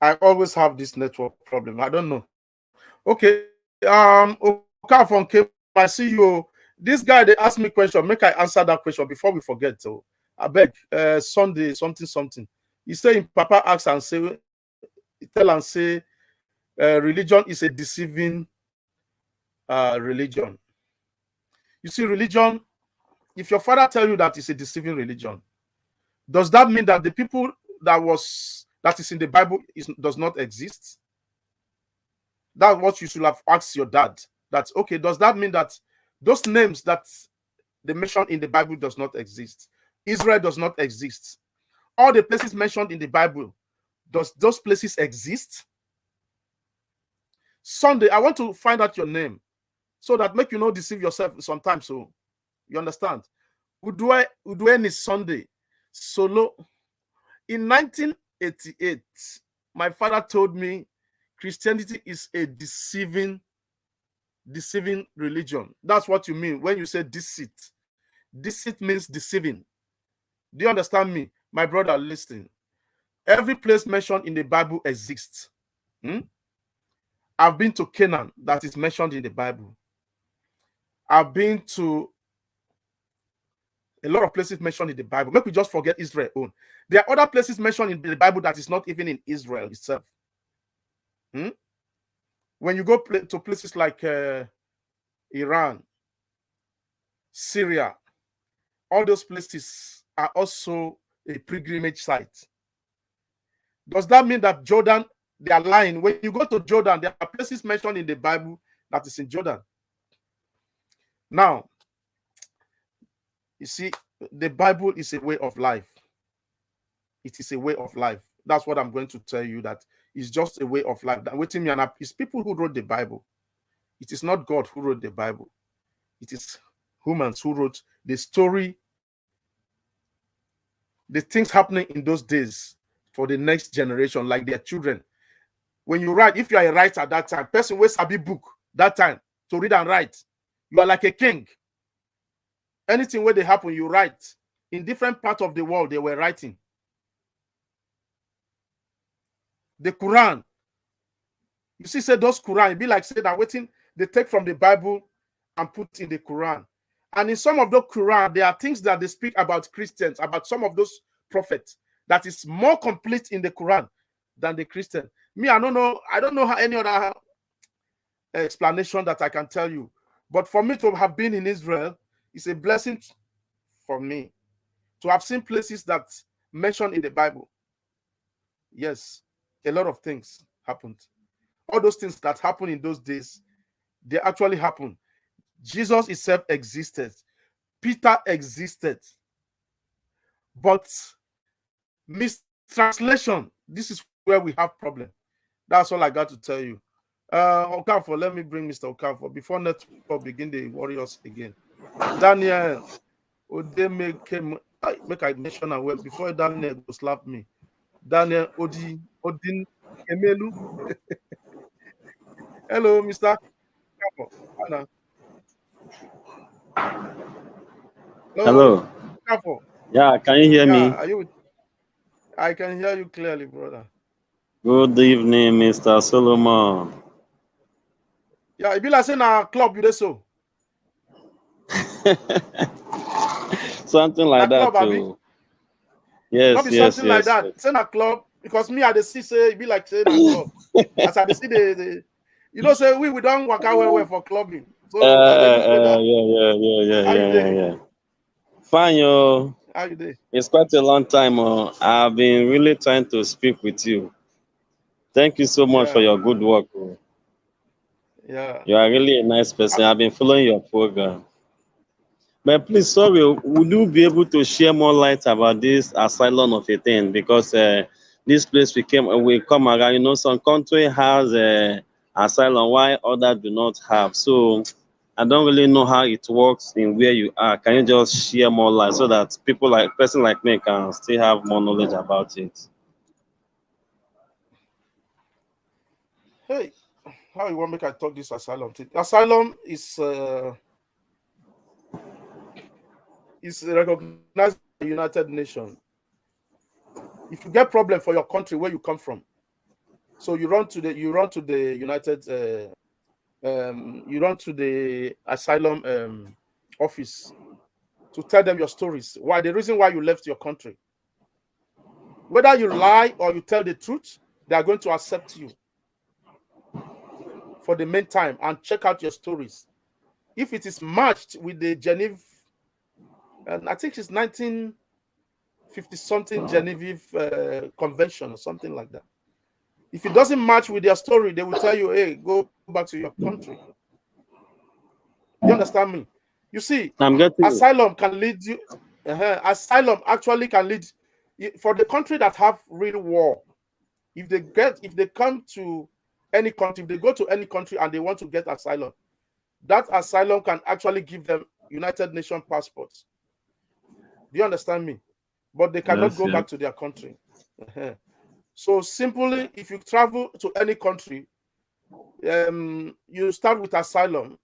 I always have this network problem. I don't know. Okay. Okafon came. I see you. This guy, they asked me question. Make I answer that question before we forget. So I beg. Sunday something. He say in Papa asks and say, tell and say, religion is a deceiving religion. You see, religion. If your father tell you that it's a deceiving religion, does that mean that the people that is in the Bible does not exist? That's what you should have asked your dad. That's okay. Does that mean that those names that they mentioned in the Bible does not exist? Israel does not exist. All the places mentioned in the Bible, does those places exist? Sunday, I want to find out your name so that make you not deceive yourself sometimes. So you understand? Udwe is Sunday. Solo. In 1988, my father told me Christianity is a deceiving religion. That's what you mean when you say deceit. Deceit means deceiving. Do you understand me? My brother, listen. Every place mentioned in the Bible exists. I've been to Canaan, that is mentioned in the Bible. I've been to a lot of places mentioned in the Bible. Maybe we just forget Israel own. There are other places mentioned in the Bible that is not even in Israel itself. When you go to places like Iran, Syria, all those places are also a pilgrimage site. Does that mean that Jordan, they are lying? When you go to Jordan, there are places mentioned in the Bible that is in Jordan. Now, you see, the Bible is a way of life. It is a way of life. That's what I'm going to tell you, that it's just a way of life. That waiting me, and it's people who wrote the Bible. It is not God who wrote the Bible. It is humans who wrote the story, the things happening in those days for the next generation, like their children. When you write, if you are a writer at that time, person with a book that time to read and write, you are like a king. Anything where they happen, you write. In different parts of the world, they were writing. The Quran, you see, say those Quran, it be like say that waiting, they take from the Bible and put in the Quran. And in some of the Quran, there are things that they speak about Christians, about some of those prophets, that is more complete in the Quran than the Christian. Me, I don't know how any other explanation that I can tell you. But for me to have been in Israel, it's a blessing for me to have seen places that mentioned in the Bible. Yes, a lot of things happened. All those things that happened in those days, they actually happened. Jesus himself existed. Peter existed. But mistranslation, this is where we have problem. That's all I got to tell you. Okafor, let me bring Mr. Okafor before network begin the warriors again. Daniel Odeme came. Make I mention and well before Daniel go slap me. Daniel Odin Emelu. Hello, Mr. Okafor. Hello. Okafor. Yeah, can you hear me? Are you? I can hear you clearly, brother. Good evening, Mr. Solomon. Yeah, it be like saying a club you dey so. Something like that club, too. Yes, not be yes, something like that. Saying a club, because me I dey see say it be like saying a club. As I dey see the you know say we don't work out well for clubbing. So yeah. Fine, yo. How you dey? It's quite a long time. I've been really trying to speak with you. Thank you so much for your good work. Yeah. You are really a nice person. I've been following your program. But please, sorry, would you be able to share more light about this asylum of a thing? Because this place we come around, you know, some country has asylum while others do not have. So I don't really know how it works in where you are. Can you just share more light so that person like me can still have more knowledge about it? Hey, how you want make I talk this asylum thing? Asylum is recognized by the United Nations. If you get problem for your country where you come from, so you run to the United you run to the asylum office to tell them your stories. Why? The reason why you left your country. Whether you lie or you tell the truth, they are going to accept you for the meantime and check out your stories. If it is matched with the Geneva, and I think it's 1950 something Geneva Convention or something like that. If it doesn't match with their story, they will tell you, hey, go back to your country. You understand me? You see, I'm getting asylum can lead you. Asylum actually can lead for the country that have real war. If they come to any country, if they go to any country and they want to get asylum, that asylum can actually give them United Nations passports. Do you understand me? But they cannot go back to their country. So simply, if you travel to any country, you start with asylum.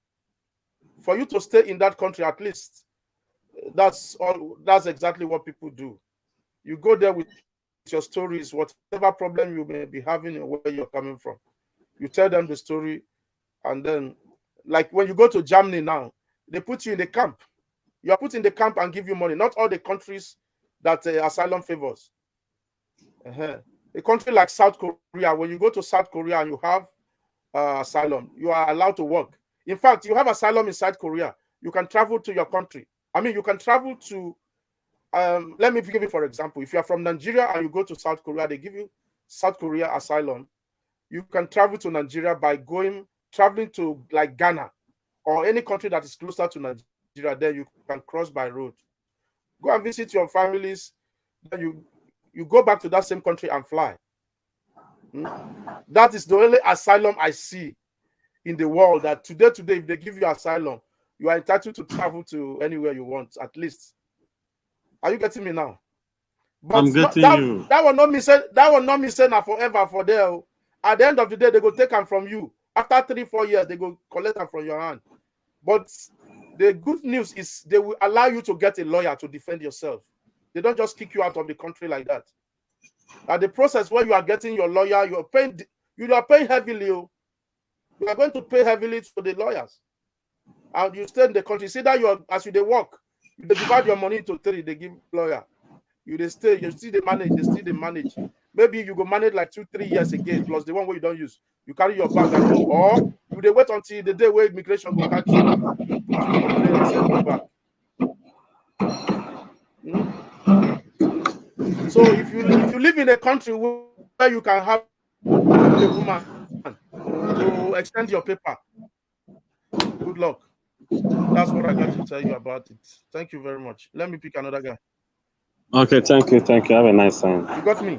For you to stay in that country, at least, that's exactly what people do. You go there with your stories, whatever problem you may be having and where you're coming from. You tell them the story, and then, like when you go to Germany now, they put you in the camp. You are put in the camp and give you money. Not all the countries that asylum favors. A country like South Korea, when you go to South Korea and you have asylum, you are allowed to work. In fact, you have asylum in South Korea, you can travel to your country. I mean, you can travel to, let me give you, for example, if you are from Nigeria and you go to South Korea, they give you South Korea asylum. You can travel to Nigeria by traveling to like Ghana or any country that is closer to Nigeria. Then you can cross by road. Go and visit your families. Then you go back to that same country and fly. That is the only asylum I see in the world, that today, if they give you asylum, you are entitled to travel to anywhere you want, at least. Are you getting me now? But I'm getting you. That will not mean say now forever for there. At the end of the day, they go take them from you. After 3-4 years, they go collect them from your hand. But the good news is they will allow you to get a lawyer to defend yourself. They don't just kick you out of the country like that. At the process where you are getting your lawyer, you are paying heavily. You are going to pay heavily to the lawyers. And you stay in the country. See that as you work, you divide your money into 3, they give lawyer. You still they manage. Maybe you go manage like 2-3 years again, plus the one where you don't use. You carry your bag and go, or you wait until the day where immigration will catch you, put you for plane and send you back. So if you live in a country where you can have a woman to extend your paper, good luck. That's what I got to tell you about it. Thank you very much. Let me pick another guy. Okay, thank you. Have a nice time. You got me.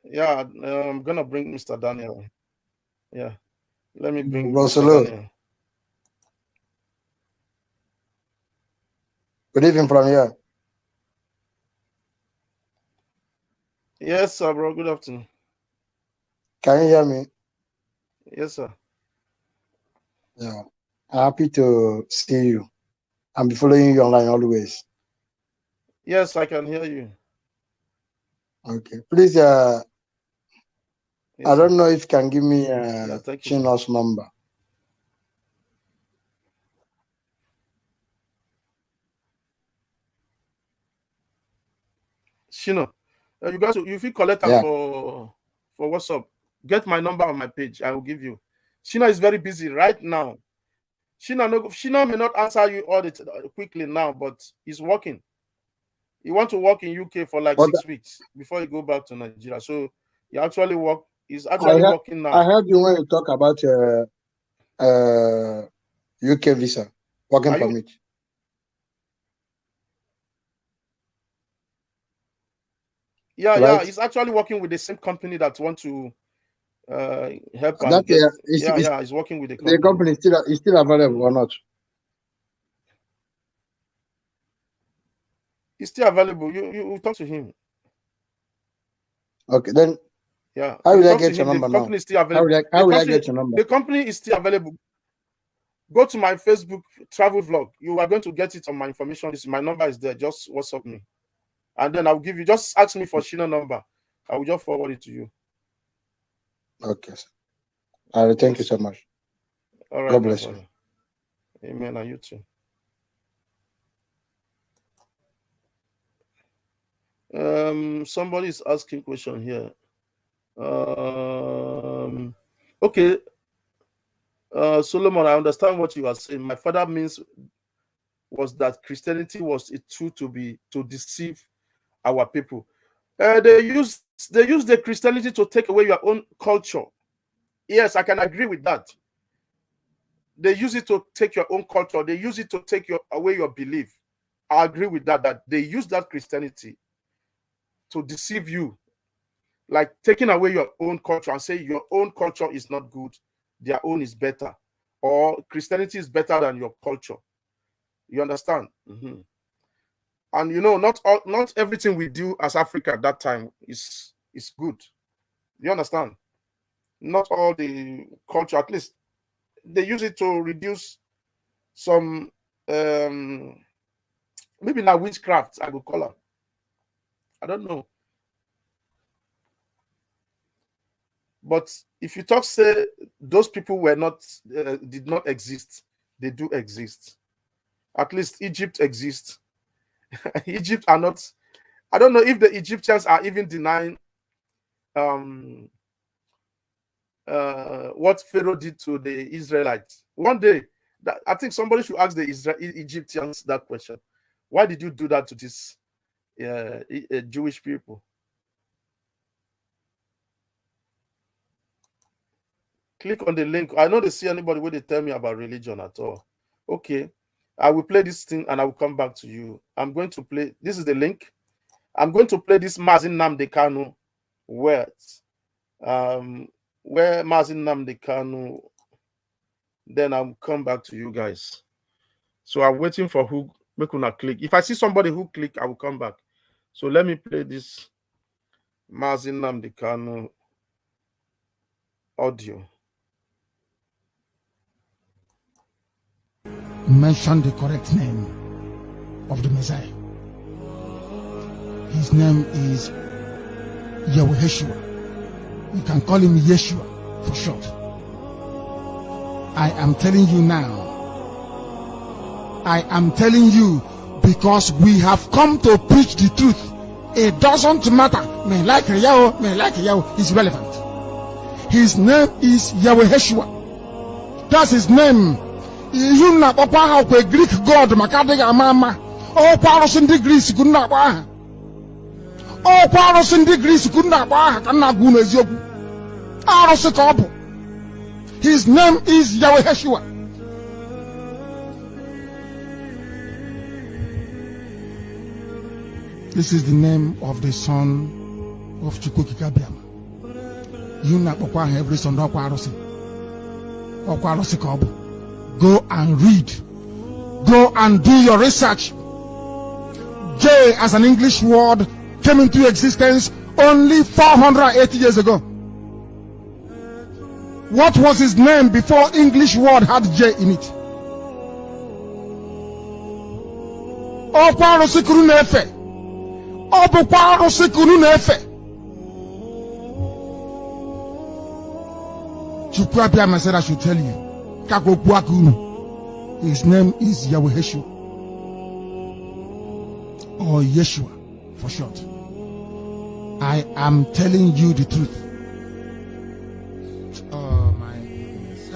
Yeah, I'm gonna bring Mr. Daniel. Yeah, let me bring Mr. Daniel. Good evening from here. Yes, sir, bro. Good afternoon. Can you hear me? Yes, sir. Yeah. Happy to see you. I'm following you online always. Yes, I can hear you. Okay. Please, yes, I don't know if you can give me Chino's number. Shino, you feel collect for WhatsApp. Get my number on my page. I will give you. Shino is very busy right now. Shino may not answer you all quickly now, but he's working. He wants to work in UK for like 6 weeks before he go back to Nigeria. So he actually he's actually working now. I heard you when you talk about UK visa, working permit. Yeah, right? Yeah, he's actually working with the same company that want to help and get. He's working with the company. The company is still available or not? He's still available. You talk to him. Okay, then. Yeah. How will I get your number now? The company is still available. How will I get your number? The company is still available. Go to my Facebook travel vlog. You are going to get it on my information. My number is there. Just WhatsApp me. And then I'll give you, just ask me for Shina number. I will just forward it to you. Okay, sir. All right, thank you so much. All right. God bless you. Amen. And you too. Somebody is asking question here. Okay. Solomon, I understand what you are saying. My father was that Christianity was a tool to deceive our people. They use the Christianity to take away your own culture. Yes, I can agree with that. They use it to take your own culture. They use it to take away your belief. I agree with that. That they use that Christianity to deceive you, like taking away your own culture and say your own culture is not good, their own is better, or Christianity is better than your culture. You understand? And you know, not everything we do as Africa at that time is good. You understand? Not all the culture, at least they use it to reduce some maybe now witchcraft, I would call it. I don't know. But if you say those people were not did not exist, they do exist. At least Egypt exists. Egypt are not. I don't know if the Egyptians are even denying what Pharaoh did to the Israelites. One day, I think somebody should ask the Egyptians that question. Why did you do that to these Jewish people? Click on the link. I don't see anybody where they tell me about religion at all. Okay. I will play this thing and I will come back to you. I'm going to play. This is the link. I'm going to play this Mazin Nnamdi Kanu words. Where Mazin Nnamdi Kanu. Then I'll come back to you guys. So I'm waiting for who make una click. If I see somebody who click, I will come back. So let me play this Mazin Nnamdi Kanu audio. Mention the correct name of the Messiah. His name is Yeshua. You can call him Yeshua for short. I am telling you now. I am telling you because we have come to preach the truth. It doesn't matter. May like Yahweh, is relevant. His name is Yeshua. That's his name. You na papa how a Greek god makadiga mama. Oh, Paros in the Greece could not buy. Oh, Paros in the Greece could not buy. Cannot go as you. His name is Yeshua. This is the name of the son of Chukwukikabiam. You na papa every son of Parosi. Or Parosi Kobo. Go and read. Go and do your research. J as an English word came into existence only 480 years ago. What was his name before English word had J in it? Oparosikuru nefe. Oparosikuru nefe. Chukwabia said I should tell you. His name is Yeshua, or Yeshua for short. I am telling you the truth. Oh my goodness.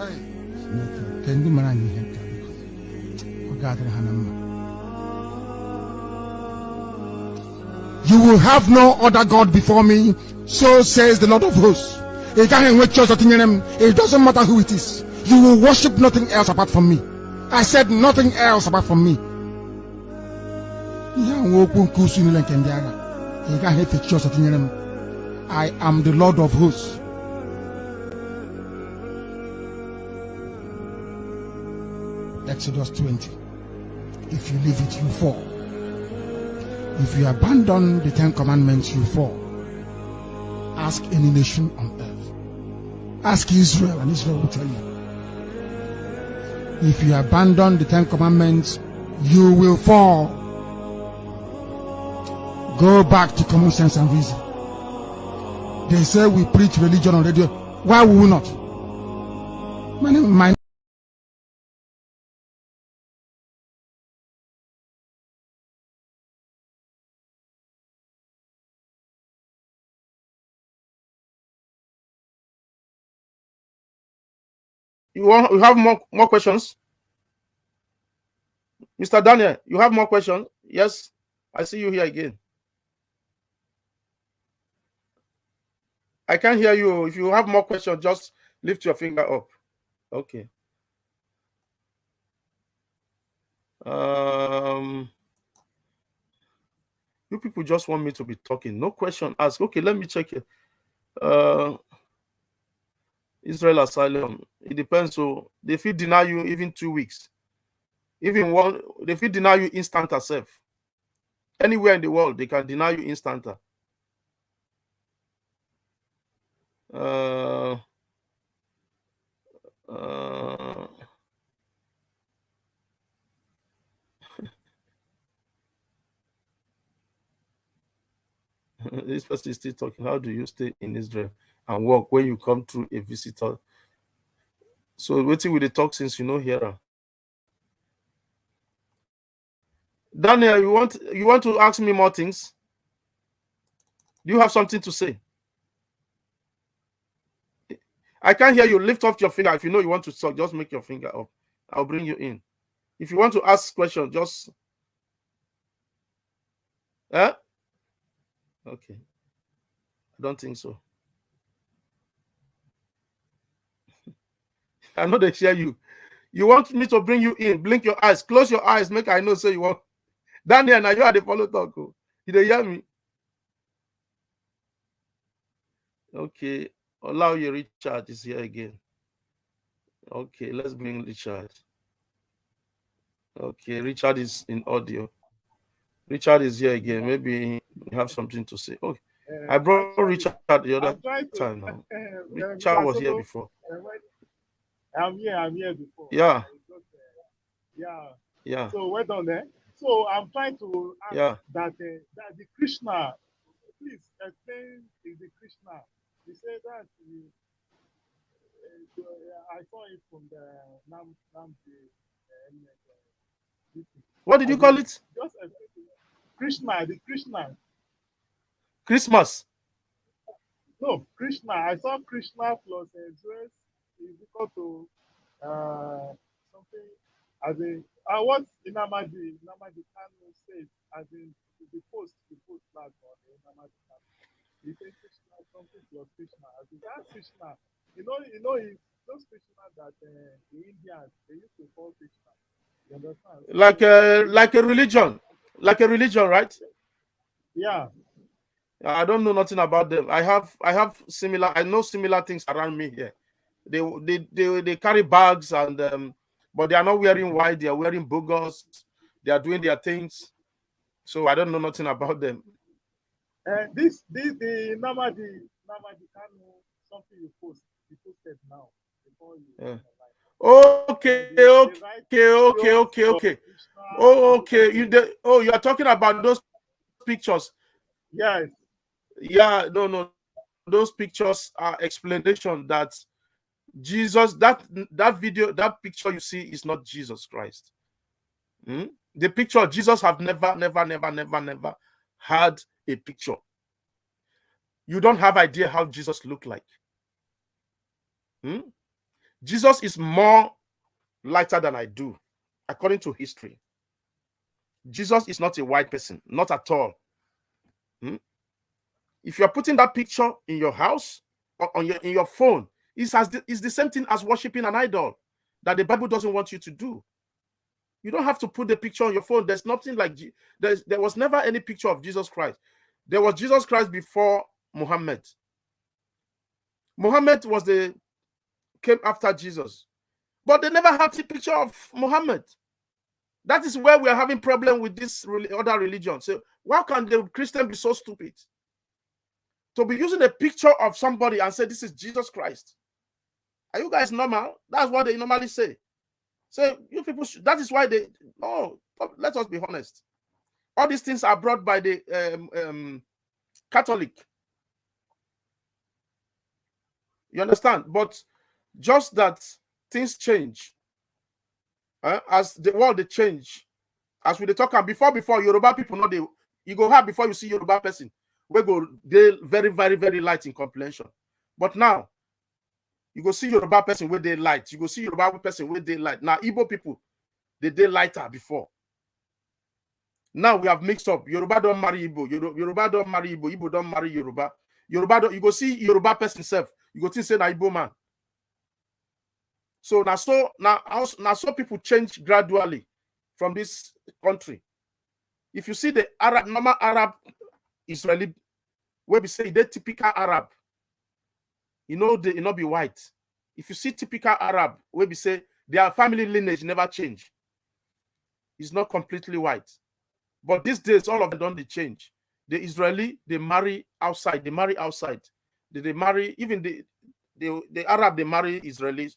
You will have no other God before me, so says the Lord of hosts. It doesn't matter who it is. You will worship nothing else apart from me. I said nothing else apart from me. I am the Lord of hosts. Exodus 20. If you leave it, you fall. If you abandon the 10 commandments, you fall. Ask any nation on earth. Ask Israel, and Israel will tell you. If you abandon the 10 commandments, you will fall. Go back to common sense and reason. They say we preach religion on radio. Why will we not? My You have more questions? Mr. Daniel, you have more questions? Yes, I see you here again. I can't hear you. If you have more questions, just lift your finger up. Okay. You people just want me to be talking. No question asked. Okay, let me check it. Israel asylum. It depends. So they feel deny you even 2 weeks. Even one, they feel deny you instant herself. Anywhere in the world, they can deny you instant. This person is still talking. How do you stay in Israel and work when you come through a visitor? So waiting with the talk since you know here. Daniel, you want to ask me more things? Do you have something to say? I can't hear you. Lift up your finger. If you know you want to talk, just make your finger up. I'll bring you in. If you want to ask questions, just okay. I don't think so. I know they share you. You want me to bring you in? Blink your eyes. Close your eyes. Make I know. Say you want. Daniel, now you are the follow talk. You dey hear me? Okay. Allow your Richard is here again. Okay, let's bring Richard. Okay, Richard is in audio. Richard is here again. Maybe you have something to say. Okay, I brought Richard the other time now. Richard was here before. I'm here before. Yeah. Yeah. So well done there. So I'm trying to ask that the Krishna, please explain the Krishna. You say that I saw it from the what did you call it? Just Krishna, the Krishna. Christmas. No, Krishna. I saw Krishna plus Zeus is equal to something as in what Inamadi Kanu says as in the post flag on the Inamadi Kanu. He says Krishna something plus Krishna. As in that Krishna, you know, it's those Krishna that the Indians they used to call Krishna. You understand? Like a religion, right? Yeah. I don't know nothing about them. I know similar things around me here. They carry bags and but they are not wearing white. They are wearing bogos. They are doing their things. So I don't know nothing about them. The Namadi Kanu something you posted now before you. Yeah. Okay. Oh, okay. You are talking about those pictures. Yes. Yeah, no. Those pictures are explanation that Jesus, that picture you see is not Jesus Christ. The picture of Jesus have never had a picture. You don't have idea how Jesus looked like. Jesus is more lighter than I do, according to history. Jesus is not a white person, not at all. If you're putting that picture in your house or in your phone, it's the same thing as worshiping an idol that the Bible doesn't want you to do. You don't have to put the picture on your phone. There's nothing like there was never any picture of Jesus Christ. There was Jesus Christ before Muhammad. Muhammad came after Jesus, but they never had a picture of Muhammad. That is where we are having problem with this other religion. So why can the Christian be so stupid to be using a picture of somebody and say this is Jesus Christ? Are you guys normal? That's what they normally say. So you people, that is why they, no, let us be honest. All these things are brought by the Catholic. You understand? But just that things change. As the world they change. As we talk about before Yoruba people know you go hard before you see Yoruba person. We go they very, very, very light in comprehension. But now you go see Yoruba person where they light. You go see Yoruba person where they light. Now Igbo people they lighter before. Now we have mixed up. Yoruba don't marry Igbo. Yoruba don't marry Igbo. Igbo don't marry Yoruba. Yoruba don't, you go see Yoruba person self. You go think say na Igbo man. So now so people change gradually from this country. If you see the normal Arab Israeli, where we say they typical Arab, they not be white. If you see typical Arab, where we say their family lineage never change, it's not completely white. But these days, all of them don't change. The Israeli, they marry outside. They marry outside. They marry, even the Arab, they marry Israelis.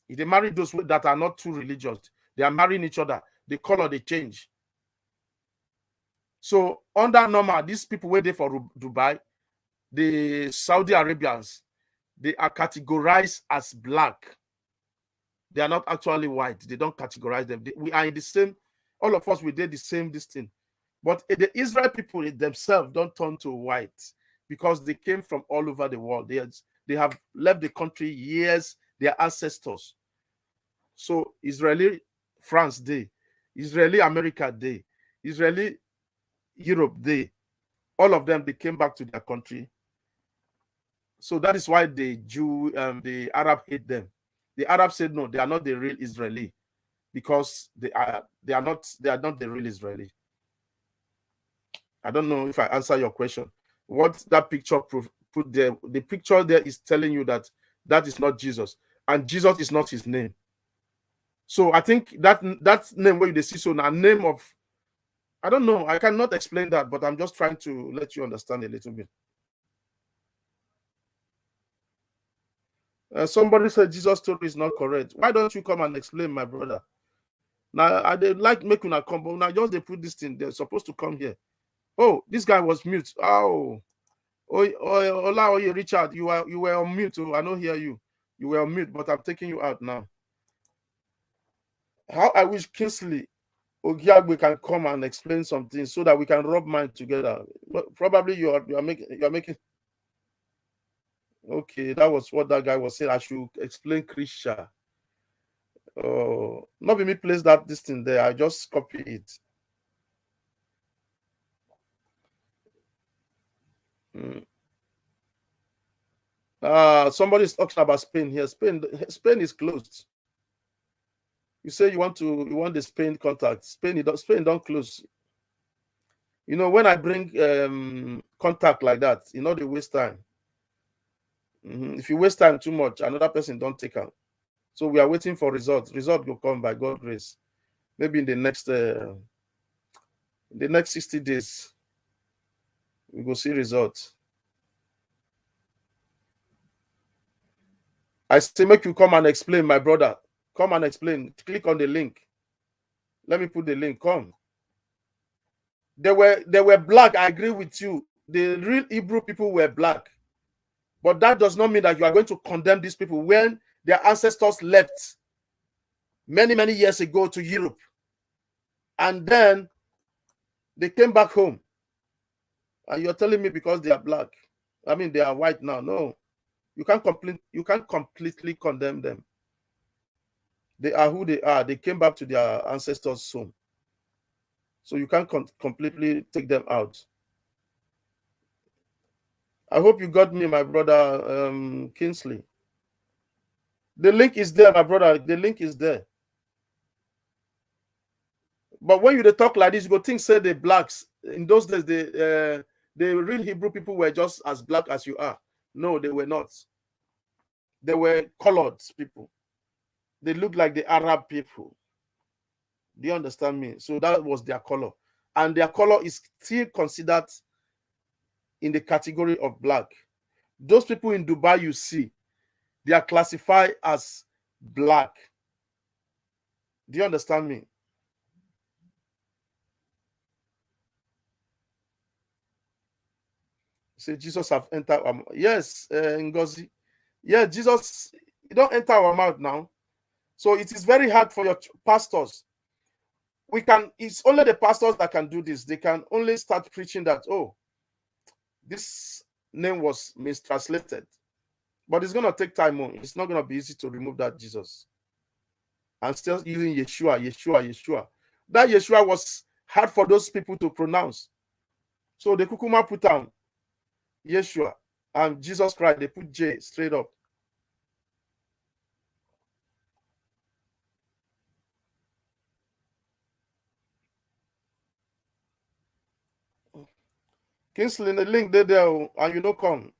If they marry those that are not too religious, they are marrying each other. The color, they change. So under normal, these people waiting for Dubai, the Saudi Arabians, they are categorized as black. They are not actually white. They don't categorize them. We are in the same, all of us, we did the same this thing. But the Israel people themselves don't turn to white because they came from all over the world. They have left the country years, their ancestors. So Israeli France Day, Israeli America Day, Israeli Europe Day, all of them, they came back to their country. So that is why the Arab hate them. The Arab said no, they are not the real Israeli because they are not the real Israeli. I don't know if I answer your question. What that picture put there, the picture there is telling you that is not Jesus, and Jesus is not his name. So I think that name where you see so a name of, I don't know, I cannot explain that, but I'm just trying to let you understand a little bit. Somebody said Jesus' story is not correct. Why don't you come and explain, my brother? Now I they like making a come, but now just they put this thing. They're supposed to come here. Oh, this guy was mute. Oh, Richard, you were on mute. Oh, I don't hear you. You were on mute, but I'm taking you out now. How I wish Kingsley Ogiagwe can come and explain something so that we can rub minds together. But probably you are making. Okay, that was what that guy was saying. I should explain Krisha. Not be me place this thing there. I just copy it. Somebody's talking about Spain here. Spain is closed. You say you want the Spain contact. Spain don't close. You know, when I bring contact like that, they waste time. If you waste time too much, another person don't take out. So we are waiting for results. Result will come by God's grace. Maybe in the next 60 days, we will see results. I say make you come and explain, my brother. Come and explain. Click on the link. Let me put the link. Come. They were black. I agree with you. The real Hebrew people were black. But that does not mean that you are going to condemn these people when their ancestors left many, many years ago to Europe. And then they came back home. And you're telling me because they are black, I mean they are white now. No. You can't completely condemn them. They are who they are. They came back to their ancestors' home. So you can't completely take them out. I hope you got me, my brother Kingsley. The link is there, my brother. The link is there. But when you talk like this, you go think say the blacks in those days, the real Hebrew people were just as black as you are. No, they were not. They were colored people. They looked like the Arab people. Do you understand me? So that was their color. And their color is still considered in the category of black. Those people in Dubai you see, they are classified as black. Do you understand me? Say Jesus have entered our mouth. Yes, Ngozi. Yeah, Jesus, you don't enter our mouth now. So it is very hard for your pastors. It's only the pastors that can do this. They can only start preaching that, oh, this name was mistranslated. But it's going to take time more. It's not going to be easy to remove that Jesus. And still using Yeshua. That Yeshua was hard for those people to pronounce. So the Kukuma put down Yeshua and Jesus Christ. They put J straight up. Kingsley, the link there, and you know, come.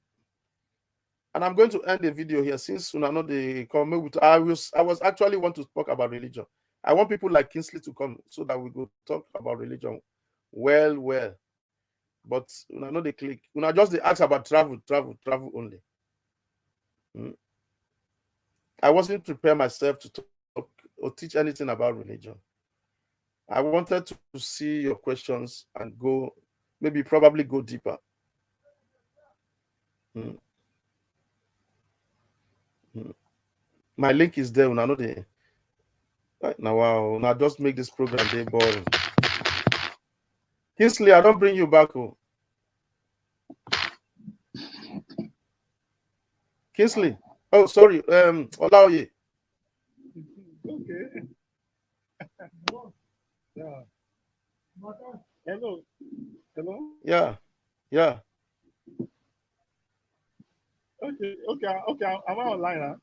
And I'm going to end the video here since I know they come with. I was actually want to talk about religion. I want people like Kingsley to come so that we go talk about religion. Well. But I know they click. Just they ask about travel only. I wasn't prepared myself to talk or teach anything about religion. I wanted to see your questions and probably go deeper. My link is there. I know they right now. Wow, now just make this program day boring. Kingsley, I don't bring you back home. Kingsley. Oh, sorry. Olaoye. Okay. Yeah. Hello. Yeah. Okay. Am I online? Huh?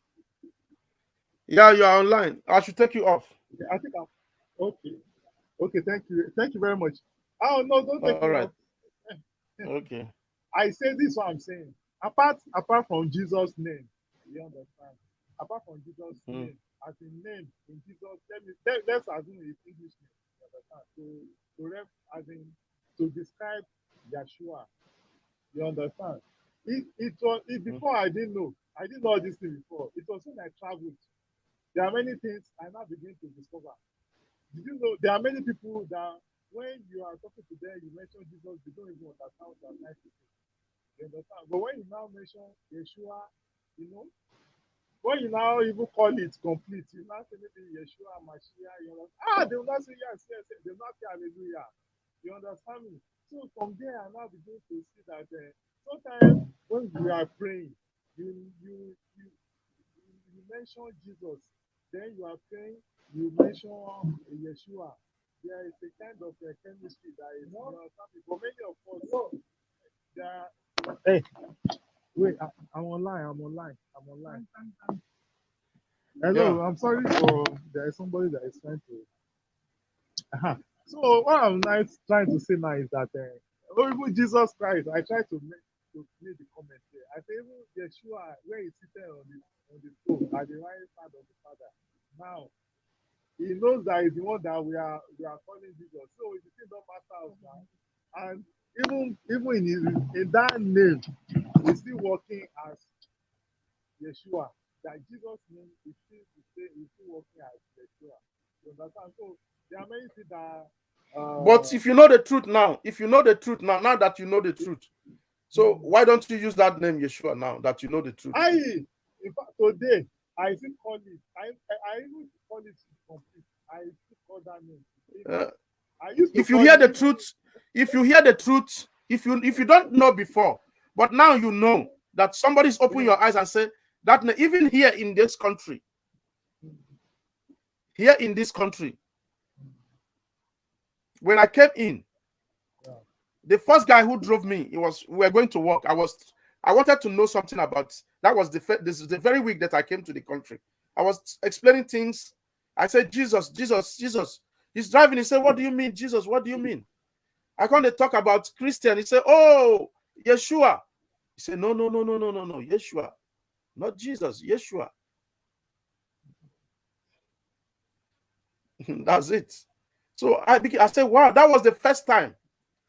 Yeah, you are online. I should take you off. I think I'm okay. Okay, thank you very much. Oh no, don't take me off. Okay. I say this what I'm saying. Apart from Jesus' name, you understand? Apart from Jesus' name, as in name in Jesus, let's assume it's English name. You understand? To describe Yeshua. You understand? Before I didn't know all these things before. It was when I traveled. There are many things I now begin to discover. Did you know there are many people that when you are talking to them, you mention Jesus, they don't even understand what you're trying to say. You understand? But when you now mention Yeshua, when you now even call it complete, you now say maybe Yeshua, Mashiach, you understand? They will not say yes. They will not say hallelujah. You understand me? So from there, I now begin to see that sometimes when we are praying, you mention Jesus, then you are praying, you mention Yeshua. There is a kind of chemistry that is not something. For many of us, hey, wait, I'm online. Hello, I'm sorry for there is somebody that is trying to. So what I'm trying to say now is that even Jesus Christ, I try to make the comment here. I say even Yeshua, where he's seated on the throne at the right side of the Father. Now he knows that he's the one that we are calling Jesus. So it still don't matter us now. And even in that name, he's still working as Yeshua. That Jesus' name is still working as Yeshua. You understand? So there are many things that. But if you know the truth now, now that you know the truth, so why don't you use that name Yeshua now that you know the truth? In fact, today I still call it. I even call it complete. I still call that name. If you hear the truth, if you don't know before, but now you know that somebody's open your eyes and say that even here in this country, when I came in, the first guy who drove me, we were going to work. I wanted to know something about. That was this is the very week that I came to the country. I was explaining things. I said, Jesus. He's driving. He said, what do you mean, Jesus? What do you mean? I can't talk about Christian. He said, oh, Yeshua. He said, no, Yeshua. Not Jesus, Yeshua. That's it. So I said, wow, that was the first time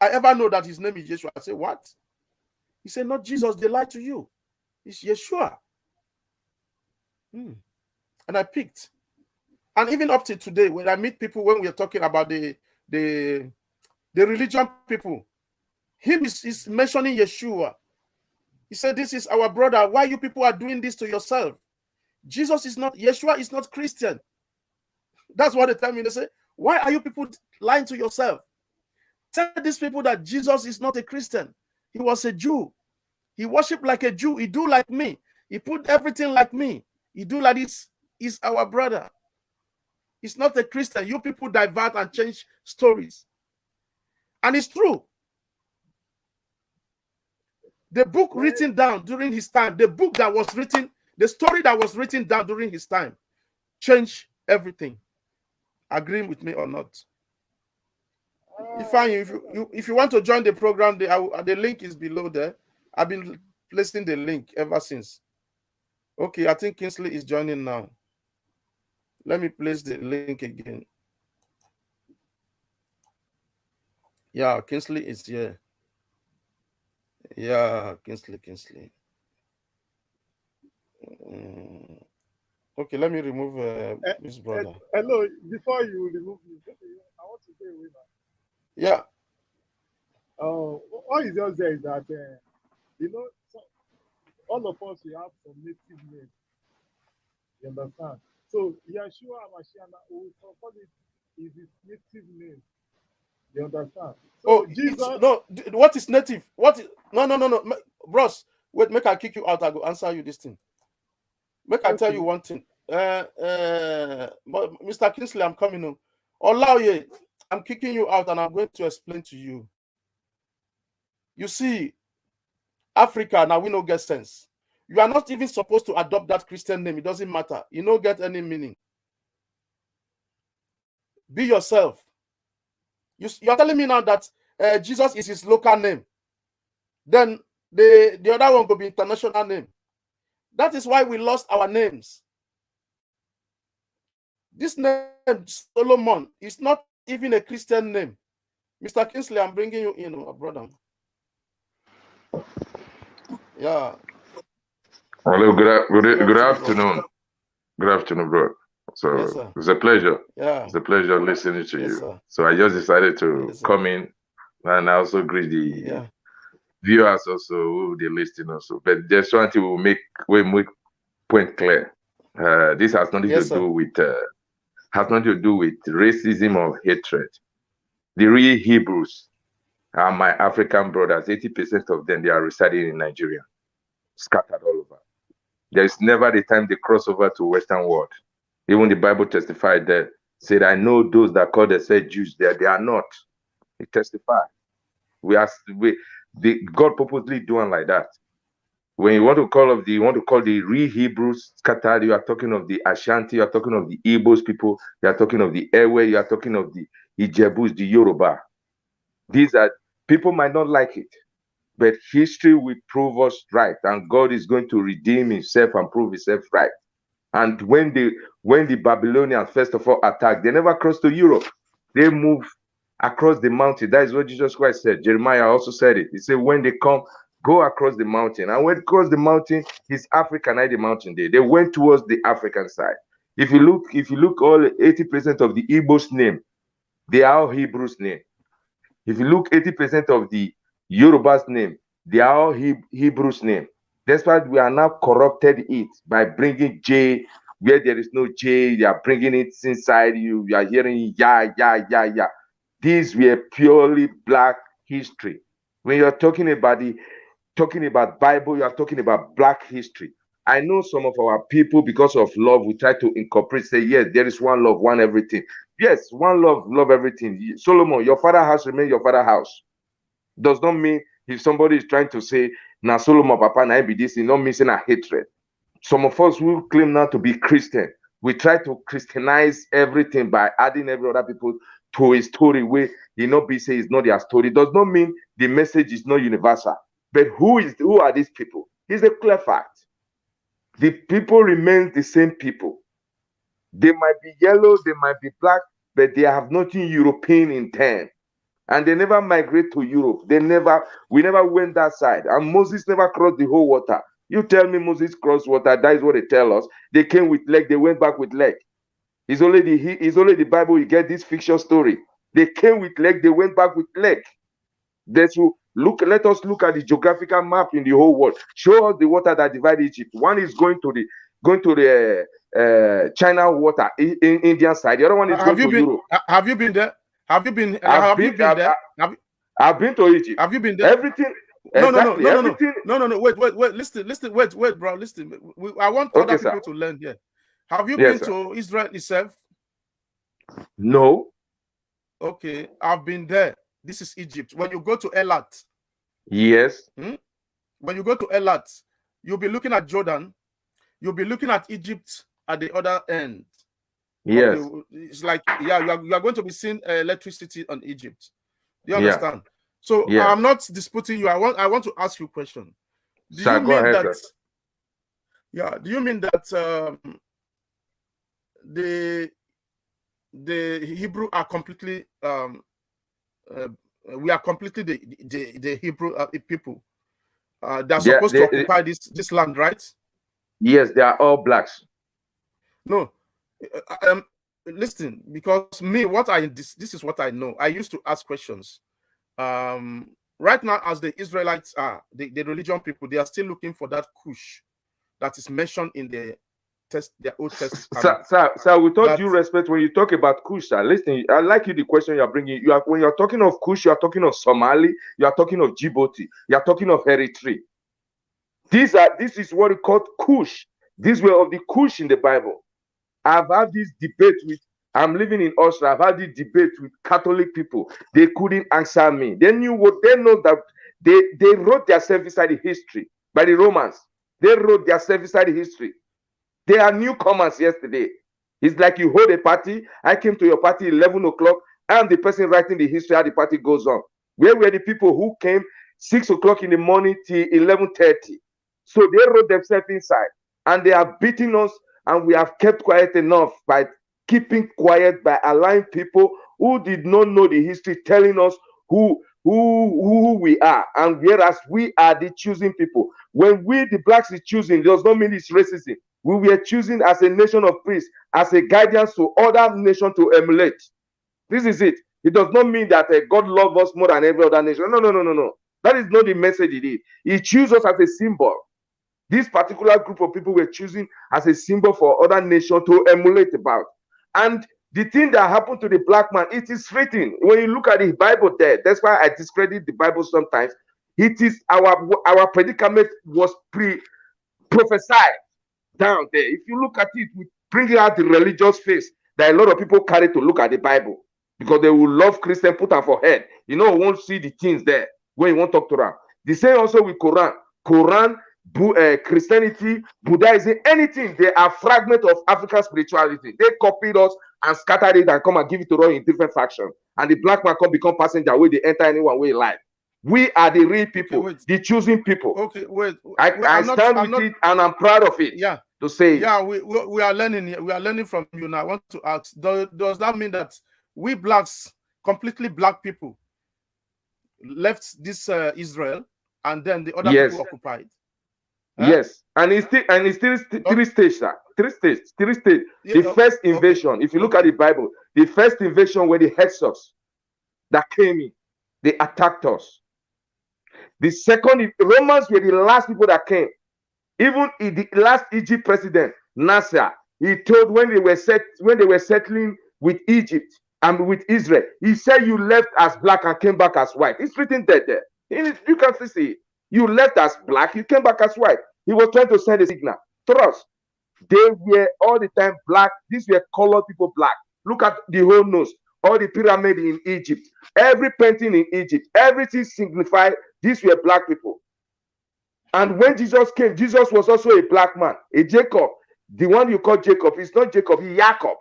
I ever know that his name is Yeshua. I said, what? He said, not Jesus, they lied to you. It's Yeshua. And I picked. And even up to today, when I meet people, when we are talking about the religion people, him is mentioning Yeshua. He said, this is our brother. Why you people are doing this to yourself? Jesus is not, Yeshua is not Christian. That's what they tell me. They say, why are you people lying to yourself? Tell these people that Jesus is not a Christian. He was a Jew. He worshiped like a Jew. He do like me. He put everything like me. He do like this. He's our brother. He's not a Christian. You people divert and change stories. And it's true. The book written down during his time, the book that was written, the story that was written down during his time, changed everything. Agreeing with me or not? If you want to join the program, the link is below there. I've been placing the link ever since. Okay, I think Kingsley is joining now. Let me place the link again. Yeah, Kingsley is here. Yeah, Kingsley. Okay, let me remove this brother. Hello, before you remove me, I want to say away now. Yeah. What is just there is that, so all of us, we have some native names. You understand? So, Yeshua Mashiach, we call it is his native name. You understand? So, Jesus. No, what is native? What is no, bros. Wait, make I kick you out. I go answer you this thing. Make I tell you one thing. Mr. Kingsley, I'm coming home. Olaoye, I'm kicking you out and I'm going to explain to you. You see, Africa, now we no get sense. You are not even supposed to adopt that Christian name. It doesn't matter. You don't get any meaning. Be yourself. You're telling me now that Jesus is his local name. Then the other one will be international name. That is why we lost our names. This name, Solomon, is not even a Christian name. Mr. Kingsley, I'm bringing you in, brother. Yeah. Hello, good afternoon. Good afternoon, bro. So yes, it's a pleasure. Yeah. It's a pleasure listening to yes, you. Sir. So I just decided to come in, and I also greet the viewers also who they listening also. But just one thing will make point clear. This has nothing to do with racism or hatred. The real Hebrews are my African brothers. 80% of them, they are residing in Nigeria, scattered all over. There is never the time they cross over to Western world. Even the Bible testified that, said, I know those that call themselves Jews there, they are not. It testified. God purposely doing like that. When you want to call the real Hebrews scattered, you are talking of the Ashanti, you are talking of the Igbos people, you are talking of the Ewe, you are talking of the Ijebus, the Yoruba. These are, people might not like it, but history will prove us right, and God is going to redeem himself and prove himself right. And when the Babylonians first of all attacked, they never crossed to Europe. They moved across the mountain. That is what Jesus Christ said. Jeremiah also said it. He said, when they come, go across the mountain. And when they cross the mountain, it's African, not the mountain there. They went towards the African side. If you look all 80% of the Igbos name, they are all Hebrews name. If you look 80% of the Yoruba's name, they are all Hebrews name. That's why we are now corrupted it by bringing J where there is no J. You are bringing it inside you. You are hearing ya. These were purely black history. When you are talking about Bible, you are talking about black history. I know some of our people, because of love, we try to incorporate, say, yes, there is one love, one everything. Yes, one love everything. Solomon, your father house remain your father house. Does not mean if somebody is trying to say, now Solomon, Papa, now be this, it not mean a hatred. Some of us who claim now to be Christian, we try to Christianize everything by adding every other people to a story where be say it's not their story. It does not mean the message is not universal. But who are these people? It's a clear fact. The people remain the same people. They might be yellow, they might be black, but they have nothing European in them. And they never migrate to Europe. We never went that side. And Moses never crossed the whole water. You tell me Moses crossed water, that is what they tell us. They came with leg, they went back with leg. It's only the Bible. You get this fiction story. They came with leg, they went back with leg. Let us look at the geographical map in the whole world. Show us the water that divide Egypt. One is going to the China water in Indian side. The other one is going to Europe. Have you been there? Have you been there? I've been to Egypt. Have you been there? Everything. Exactly. No. Wait. Listen. Wait, bro. Listen. I want other people to learn here. Have you been to Israel itself? No. Okay, I've been there. This is Egypt. When you go to Elat. Yes. When you go to Elat, you'll be looking at Jordan. You'll be looking at Egypt at the other end. Yes. It's like, you are going to be seeing electricity on Egypt. Do you understand? So I'm not disputing you. I want to ask you a question. Do you mean that the Hebrew are completely we are completely the Hebrew people they're supposed to occupy this land, right? Yes, they are all blacks. No, listen, because me, this is what I know. I used to ask questions. Right now, as the Israelites are, the religion people, they are still looking for that Cush that is mentioned in the Old Testament. Sir, with all due respect, when you talk about Cush, sir, listen, I like the question you are bringing. When you're talking of Cush, you are talking of Somali, you are talking of Djibouti, you are talking of Eritrea. This is what we call Cush. These were of the Cush in the Bible. I've had this debate I'm living in Austria. I've had this debate with Catholic people. They couldn't answer me. They know that they wrote themselves inside the history by the Romans. They wrote themselves inside the history. They are newcomers yesterday. It's like you hold a party. I came to your party 11 o'clock. I'm the person writing the history how the party goes on. Where were the people who came 6 o'clock in the morning till 11:30? So they wrote themselves inside. And they are beating us, and we have kept quiet enough by keeping quiet, by allowing people who did not know the history telling us who we are, and whereas we are the choosing people. When we, the blacks, is choosing, does not mean it's racism. We were choosing as a nation of priests, as a guidance to other nations to emulate. This is it. It does not mean that God loves us more than every other nation. No. That is not the message it is. He chose us as a symbol. This particular group of people were choosing as a symbol for other nations to emulate about. And the thing that happened to the black man, it is written. When you look at the Bible there, that's why I discredit the Bible sometimes. It is our predicament was prophesied down there. If you look at it, we bring out the religious face that a lot of people carry to look at the Bible because they will love Christian, put them for head. You know, won't see the things there when you won't talk to them. The same also with Quran, Christianity, Buddhism, anything. They are fragments of African spirituality. They copied us and scattered it and come and give it to us in different factions. And the black man come become passenger where they enter anyone way life. We are the real people, the choosing people. Okay, wait. I stand with it and I'm proud of it. Yeah. To say. Yeah, we are learning. We are learning from you now. I want to ask: does that mean that we blacks, completely black people, left this Israel and then the other people occupied? Yes, and it's still three stages, sir. Three stages. Yeah, the first invasion, if you look at the Bible, the first invasion were the Hexos that came in. They attacked us. The second, Romans were the last people that came. Even the last Egypt president, Nasser, he told when they were settling with Egypt and with Israel, he said you left as black and came back as white. It's written there. You can see it. You left as black, you came back as white. He was trying to send a signal. Trust. They were all the time black. These were colored people black. Look at the whole nose. All the pyramid in Egypt. Every painting in Egypt. Everything signified these were black people. And when Jesus came, Jesus was also a black man. A Jacob. The one you call Jacob is not Jacob, he's Jacob.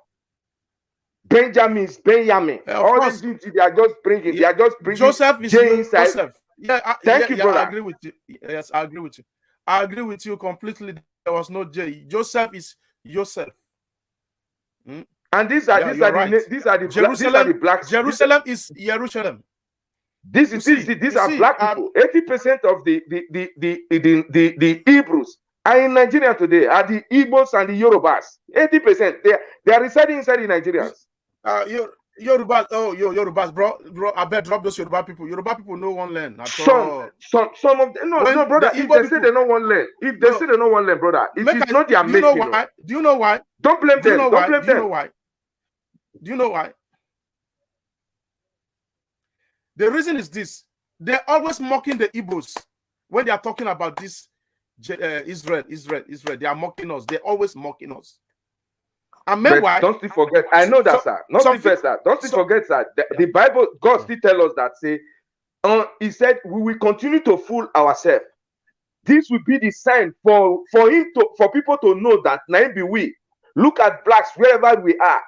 Benjamin is Benjamin. All these things they are just bringing. They are just bringing Joseph is Joseph. Yeah, thank you, brother. I agree with you. Yes, I agree with you. I agree with you completely. There was no J. Joseph is Joseph. And these are the Jerusalem. blacks. Jerusalem is Jerusalem. These are black people. 80% of the Hebrews are in Nigeria today are the Igbos and the Yorubas. 80%. They are residing inside the Nigerians. Yorubas, Yorubas, bro, I bet drop those Yoruba people. Yoruba people no one learn at Some all. of them, no, brother. If they say they don't want learn, say they don't want learn, brother, it is not their making. Do you know why? Don't blame them. Don't blame them. Do you know why? Do you know why? The reason is this: they're always mocking the Igbos when they are talking about this Israel. They are mocking us. They're always mocking us. And meanwhile, don't still forget. I know that, sir. Not still forget that. Don't still forget that. The Bible, God still tell us that. Say, He said, we will continue to fool ourselves. This will be the sign for people to know that now be we. Look at blacks wherever we are.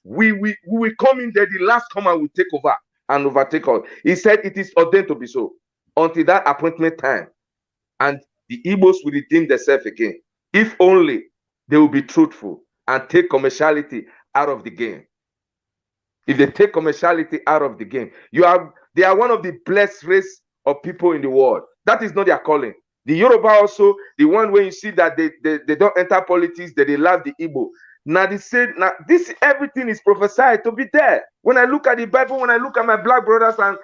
We will come in there. The last comer will take over and overtake us. He said it is ordained to be so until that appointment time, and the Igbos will redeem themselves again. If only they will be truthful and take commerciality out of the game. If they take commerciality out of the game, they are one of the blessed race of people in the world. That is not their calling. The Yoruba also, the one where you see that they don't enter politics, that they love the Igbo. Now they said, now this everything is prophesied to be there. When I look at the Bible, when I look at my black brothers and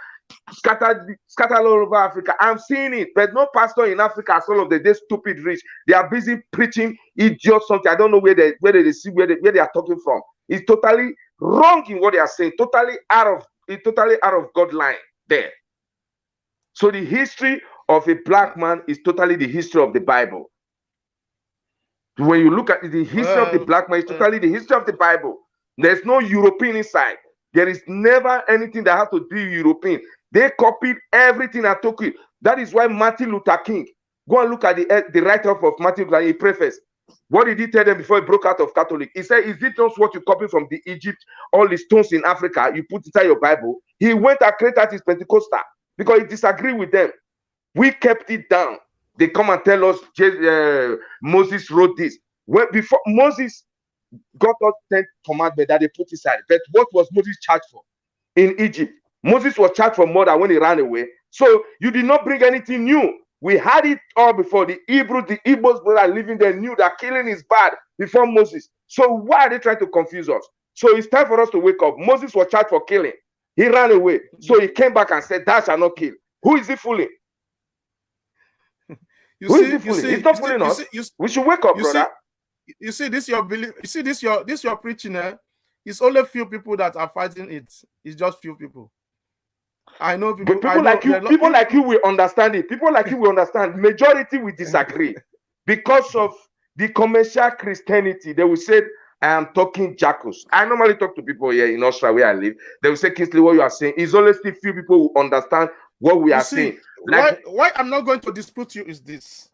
scattered all over Africa, I'm seeing it. But no pastor in Africa, all of they stupid rich. They are busy preaching idiot something. I don't know where they are talking from. It's totally wrong in what they are saying. Totally out of God line there. So the history of a black man is totally the history of the Bible. When you look at the history of the black man, it's totally the history of the Bible. There's no European inside. There is never anything that has to do with European. They copied everything and took it. That is why Martin Luther King, go and look at the write-up of Martin Luther King, he preface. What did he tell them before he broke out of Catholic? He said, is it just what you copy from the Egypt, all the stones in Africa, you put inside your Bible? He went and created his Pentecostal because he disagreed with them. We kept it down. They come and tell us Moses wrote this. Before Moses got us 10 commandments that they put inside. But what was Moses charged for in Egypt? Moses was charged for murder when he ran away. So you did not bring anything new. We had it all before. The Igbos brother living there knew that killing is bad before Moses. So why are they trying to confuse us? So it's time for us to wake up. Moses was charged for killing. He ran away. So he came back and said, thou shalt not kill. Who is he fooling? He's not fooling us. We should wake up, brother. You see this your belief. You see this your preaching. It's only few people that are fighting it. It's just few people. I know people. But people like you will understand it. People like you will understand. Majority will disagree because of the commercial Christianity. They will say, "I am talking jackals." I normally talk to people here in Australia where I live. They will say, "Kingsley, what you are saying is only still few people who understand what we are saying." Like, why I'm not going to dispute you is this.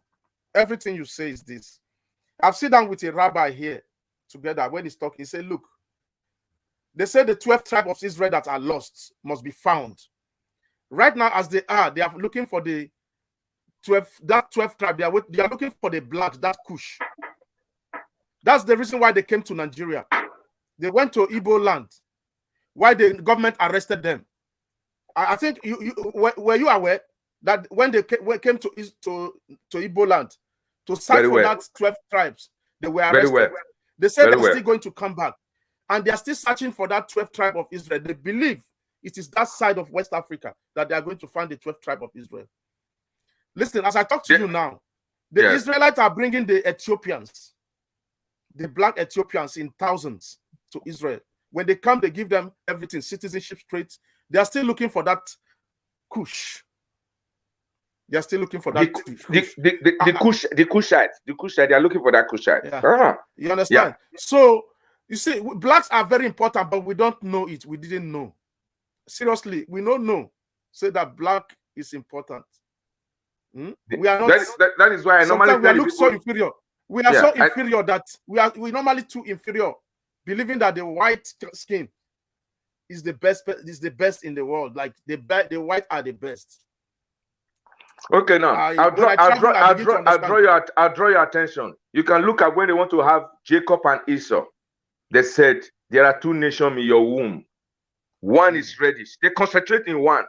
Everything you say is this. I've sat down with a rabbi here together. When he's talking, he said, look, they say the 12 tribes of Israel that are lost must be found. Right now, as they are looking for the 12 tribe. They are looking for the blood, that Kush. That's the reason why they came to Nigeria. They went to Igbo land. Why the government arrested them. I think were you aware that when they came to Igbo land to search for that 12 tribes, they were arrested. They said they're still going to come back. And they're still searching for that 12th tribe of Israel. They believe it is that side of West Africa that they are going to find the 12th tribe of Israel. Listen, as I talk to you now, the Israelites are bringing the Ethiopians, the black Ethiopians in thousands to Israel. When they come, they give them everything, citizenship straight. They are still looking for that Kush. They are still looking for that the Kushite. They are looking for that Kushite. Yeah. You understand? Yeah. So you see, blacks are very important, but we don't know it. We didn't know. Seriously, we don't know. Say that black is important. We are not. That is why I normally we look so inferior. We are so inferior that we normally too inferior, believing that the white skin is the best in the world. Like the white are the best. Okay, now I'll draw your attention. You can look at when they want to have Jacob and Esau. They said there are two nations in your womb. One is reddish. They concentrate in one.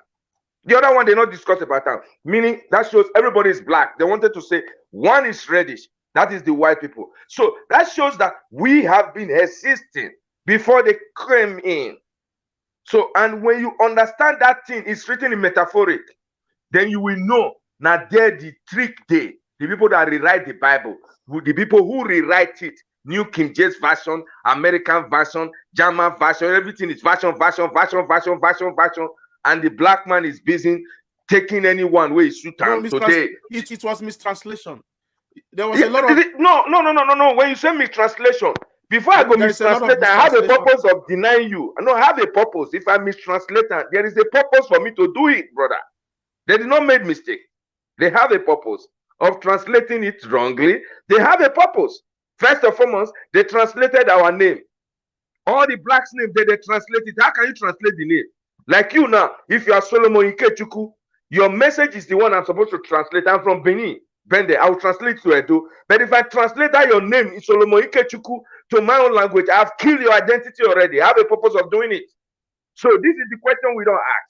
The other one they not discuss about that. Meaning that shows everybody is black. They wanted to say one is reddish. That is the white people. So that shows that we have been existing before they came in. So, and when you understand that thing is written in metaphoric, then you will know now there the trick day. The people that rewrite the Bible, the people who rewrite it, New King James Version, American Version, German Version, everything is version, and the black man is busy taking anyone where he shoot him today. It was mistranslation. There was a lot of no. When you say mistranslation, before I go mistranslate, I have a purpose of denying you. I don't have a purpose. If I mistranslate, there is a purpose for me to do it, brother. They did not make mistake. They have a purpose of translating it wrongly. They have a purpose. First and foremost, they translated our name. All the blacks' name, they translate it. How can you translate the name? Like you now, if you are Solomon Ikechukwu, your message is the one I'm supposed to translate. I'm from Benin. Bende, I will translate to Edo. But if I translate that your name is Solomon Ikechukwu to my own language, I have killed your identity already. I have a purpose of doing it. So this is the question we don't ask.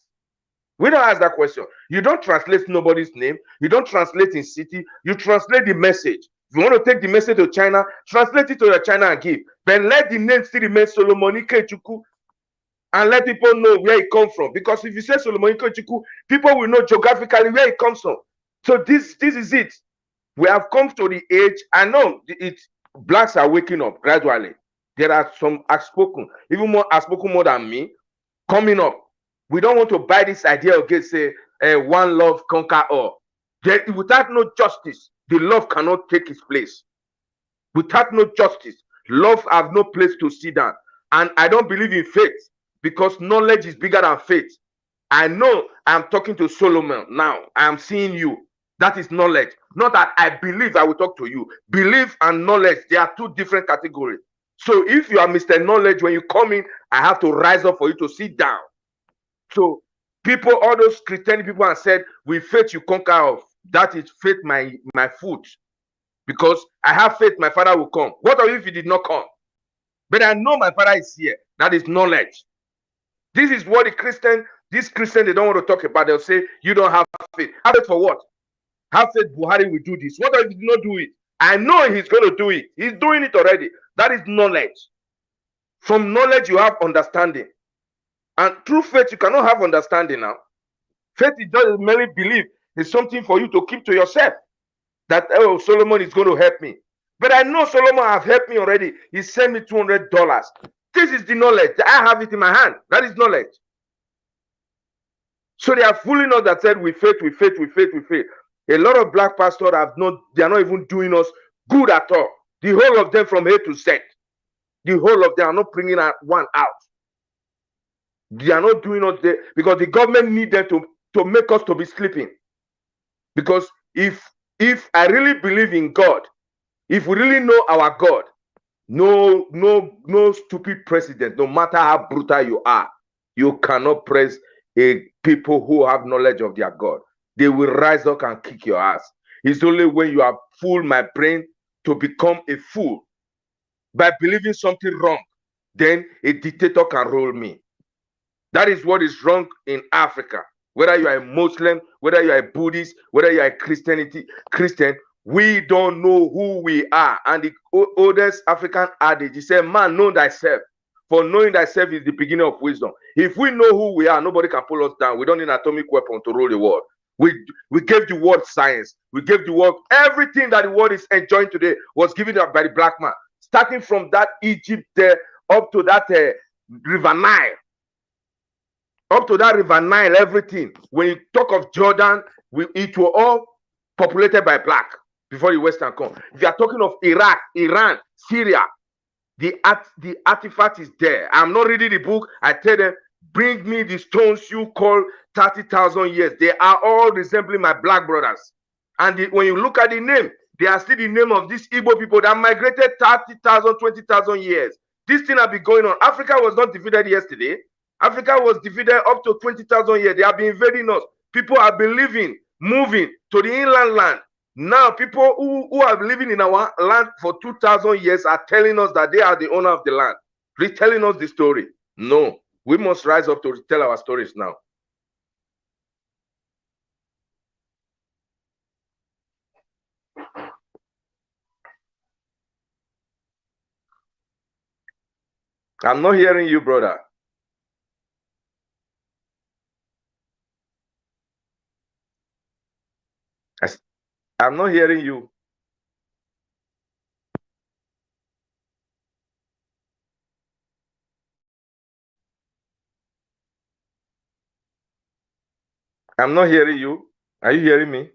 We don't ask that question. You don't translate nobody's name. You don't translate in city. You translate the message. If you want to take the message to China, translate it to your China and give. But let the name still remain Solomon Ikechukwu and let people know where it comes from. Because if you say Solomon Ikechukwu, people will know geographically where it comes from. So this is it. We have come to the age. I know blacks are waking up gradually. There are some outspoken, even more outspoken more than me, coming up. We don't want to buy this idea of say one love conquer all. Without no justice, the love cannot take its place. Without no justice, love have no place to sit down. And I don't believe in faith because knowledge is bigger than faith. I know I'm talking to Solomon now. I am seeing you. That is knowledge. Not that I believe I will talk to you. Belief and knowledge, they are two different categories. So if you are Mr. Knowledge, when you come in, I have to rise up for you to sit down. So people, all those Christian people have said, with faith you conquer of. That is faith, my foot. Because I have faith my father will come. What of if he did not come? But I know my father is here. That is knowledge. This is what these Christians, they don't want to talk about. They'll say, you don't have faith. Have faith for what? Have faith Buhari will do this. What if he did not do it? I know he's going to do it. He's doing it already. That is knowledge. From knowledge, you have understanding. And through faith, you cannot have understanding now. Faith is just merely belief. It's something for you to keep to yourself. That, oh, Solomon is going to help me. But I know Solomon have helped me already. He sent me $200. This is the knowledge. I have it in my hand. That is knowledge. So they are fooling us that said, we faith. A lot of black pastors they are not even doing us good at all. The whole of them from A to Z. The whole of them are not bringing one out. They are not doing us there because the government need them to make us to be sleeping. Because if I really believe in God, if we really know our God, no stupid president, no matter how brutal you are, you cannot press a people who have knowledge of their God. They will rise up and kick your ass. It's only when you have fooled my brain to become a fool by believing something wrong, then a dictator can rule me. That is what is wrong in Africa. Whether you are a Muslim, whether you are a Buddhist, whether you are a Christian, we don't know who we are. And the oldest African adage, it said, man, know thyself. For knowing thyself is the beginning of wisdom. If we know who we are, nobody can pull us down. We don't need an atomic weapon to rule the world. We gave the world science. We gave the world everything that the world is enjoying today was given up by the black man. Starting from that Egypt there up to that River Nile. Up to that River Nile, everything. When you talk of Jordan, it was all populated by black before the Western come. If you are talking of Iraq, Iran, Syria, the artifact is there. I'm not reading the book. I tell them, bring me the stones you call 30,000 years. They are all resembling my black brothers. And when you look at the name, they are still the name of these Igbo people that migrated 30,000, 20,000 years. This thing has been going on. Africa was not defeated yesterday. Africa was defeated up to 20,000 years. They have been invading us. People have been living, moving to the inland land. Now, people who are living in our land for 2,000 years are telling us that they are the owner of the land, retelling us the story. No, we must rise up to tell our stories now. I'm not hearing you, brother. I'm not hearing you. I'm not hearing you. Are you hearing me?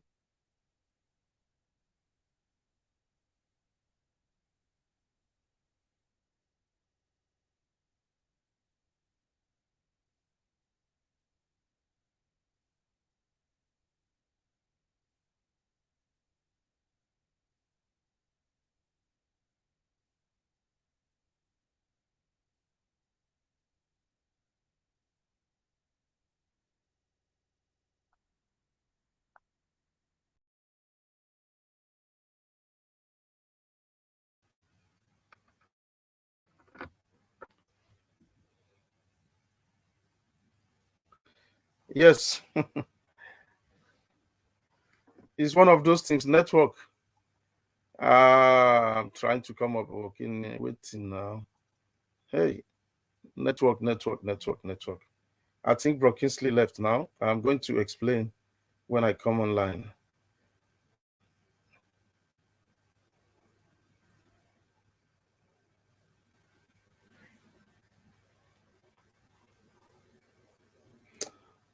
Yes. It's one of those things. Network. I'm trying to come up working, waiting now. Hey, network. I think Bro Kingsley left now. I'm going to explain when I come online.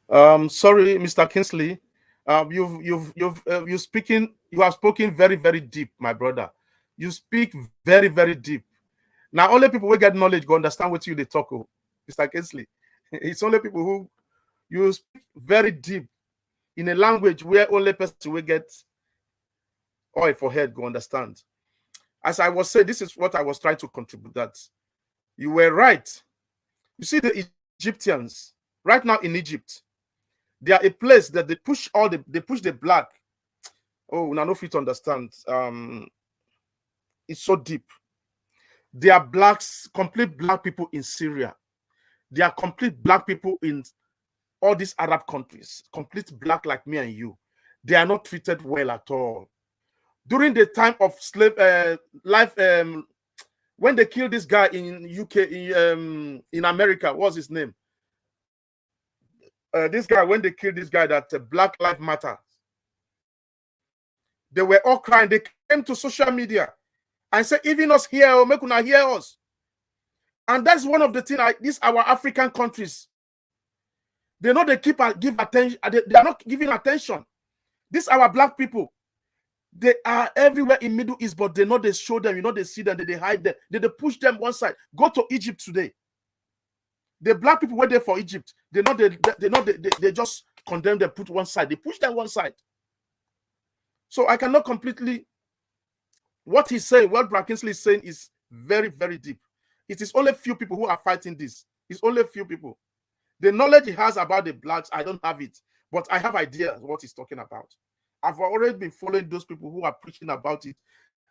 Sorry, Mr. Kingsley. You have spoken very, very deep, my brother. You speak very, very deep. Now, only people who get knowledge go understand what you they talk of, Mr. Kingsley. It's only people who you speak very deep in a language where only person will get oil for head go understand. As I was saying, this is what I was trying to contribute. That you were right. You see, the Egyptians right now in Egypt, they are a place that they push the black. Oh, now no fit understand. It's so deep. There are blacks, complete black people in Syria. There are complete black people in all these Arab countries, complete black like me and you. They are not treated well at all. During the time of slave life, when they killed this guy in UK, in America, what's his name? This guy, when they killed this guy, that Black Lives Matter, they were all crying. They came to social media and said, even us here, or make una hear us. And that's one of the things, these our African countries, they know they give attention, they are not giving attention. These our black people, they are everywhere in Middle East, but they know they show them, they see them, they hide them, they push them one side. Go to Egypt today. The black people were there for Egypt. They know they just condemn them, put one side. They push them one side. So I cannot completely. What he's saying, what Bro Kingsley is saying, is very, very deep. It is only few people who are fighting this. It's only few people. The knowledge he has about the blacks, I don't have it, but I have ideas what he's talking about. I've already been following those people who are preaching about it,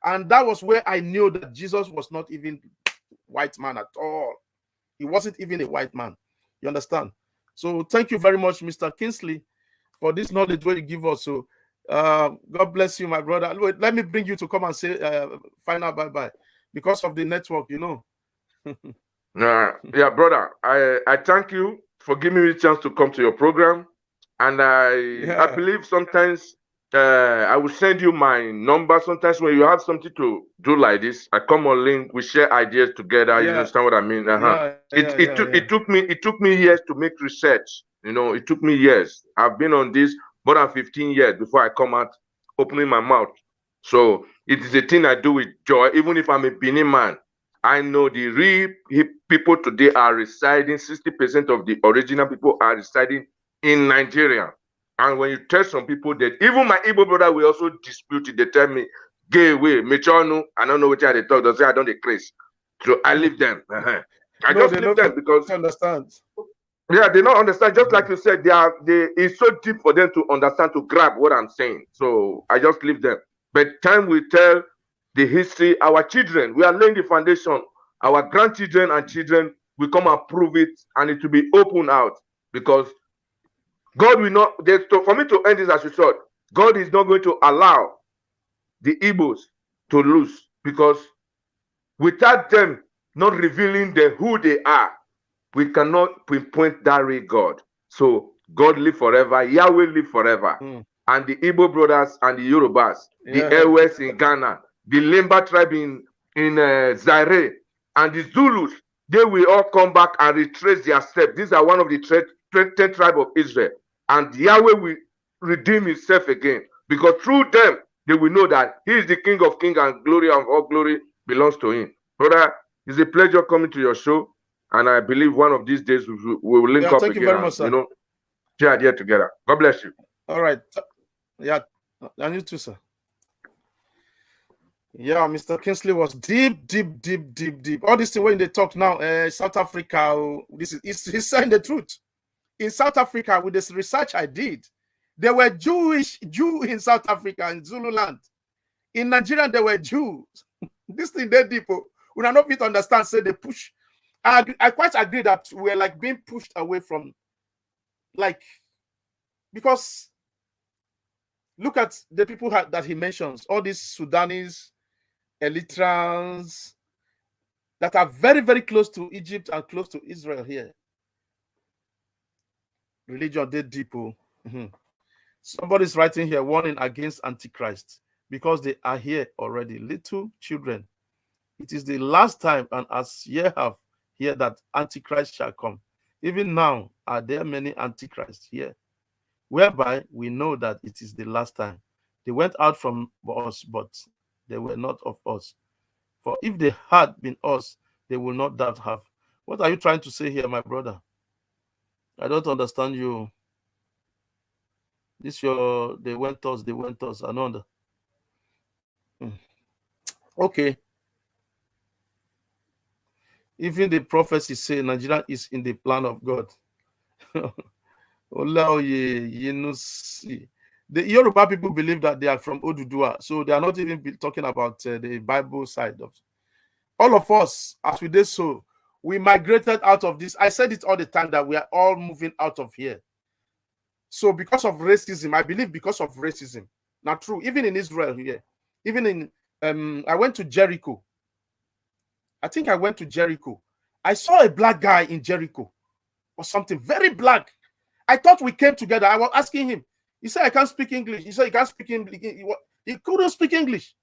and that was where I knew that Jesus was not even white man at all. He wasn't even a white man. You understand? So thank you very much, Mr. Kingsley, for this knowledge what you give us. So God bless you, my brother. Let me bring you to come and say final bye-bye because of the network, Yeah, brother, I thank you for giving me the chance to come to your program. And I believe sometimes I will send you my number. Sometimes when you have something to do like this, I come on link, we share ideas together. You understand what I mean? It took me years to make research. It took me years. I've been on this more than 15 years before I come out opening my mouth. So it is a thing I do with joy, even if I'm a Benin man. I know the real people today are residing, 60% of the original people are residing in Nigeria. And when you tell some people that, even my Igbo brother will also dispute it. They tell me, gay way, Mechonu, I don't know what they talk, they say I don't decrease. So I leave them. I just leave them because understand. Yeah, they don't understand. Just like you said, it's so deep for them to understand, to grab what I'm saying. So I just leave them. But time will tell the history. Our children, we are laying the foundation. Our grandchildren and children will come and prove it, and it will be open out, because God will not. For me to end this as you said, God is not going to allow the Igbos to lose, because without them not revealing who they are, we cannot pinpoint that real God. So God live forever, Yahweh live forever. And the Igbo brothers and the Yorubas, the Ewes in Ghana, the Limba tribe in Zaire, and the Zulus, they will all come back and retrace their steps. These are one of the 10 tribes of Israel. And Yahweh will redeem himself again. Because through them, they will know that he is the King of kings and glory of all glory belongs to him. Brother, it's a pleasure coming to your show. And I believe one of these days we will link up thank again. You very much, sir. You know, share here together. God bless you. All right. Yeah. And you too, sir. Yeah, Mr. Kingsley was deep. All this thing when they talk now, South Africa, he's saying the truth. In South Africa, with this research I did, there were Jew in South Africa, in Zululand. In Nigeria, there were Jews. This thing they deep. We are not fit to understand, say they push. I quite agree that we're like being pushed away from, like, because look at the people that he mentions, all these Sudanese, Eritreans that are very, very close to Egypt and close to Israel here. Religion, they deep. Somebody's writing here, warning against Antichrist because they are here already. Little children. It is the last time, and as ye have heard that Antichrist shall come. Even now are there many Antichrists here, whereby we know that it is the last time. They went out from us, but they were not of us. For if they had been us, they would not that have. What are you trying to say here, my brother? I don't understand you. This they went us, another. Okay. Even the prophecy say Nigeria is in the plan of God. The Yoruba people believe that they are from Odudua, so they are not even talking about the Bible side of it. All of us, as we did so, we migrated out of this. I said it all the time that we are all moving out of here. So because of racism, I believe because of racism. Not true. Even in Israel here, even in I went to Jericho. I think I went to Jericho. I saw a black guy in Jericho or something, very black. I thought we came together. I was asking him. He said, I can't speak English. He said, he can't speak English. He couldn't speak English.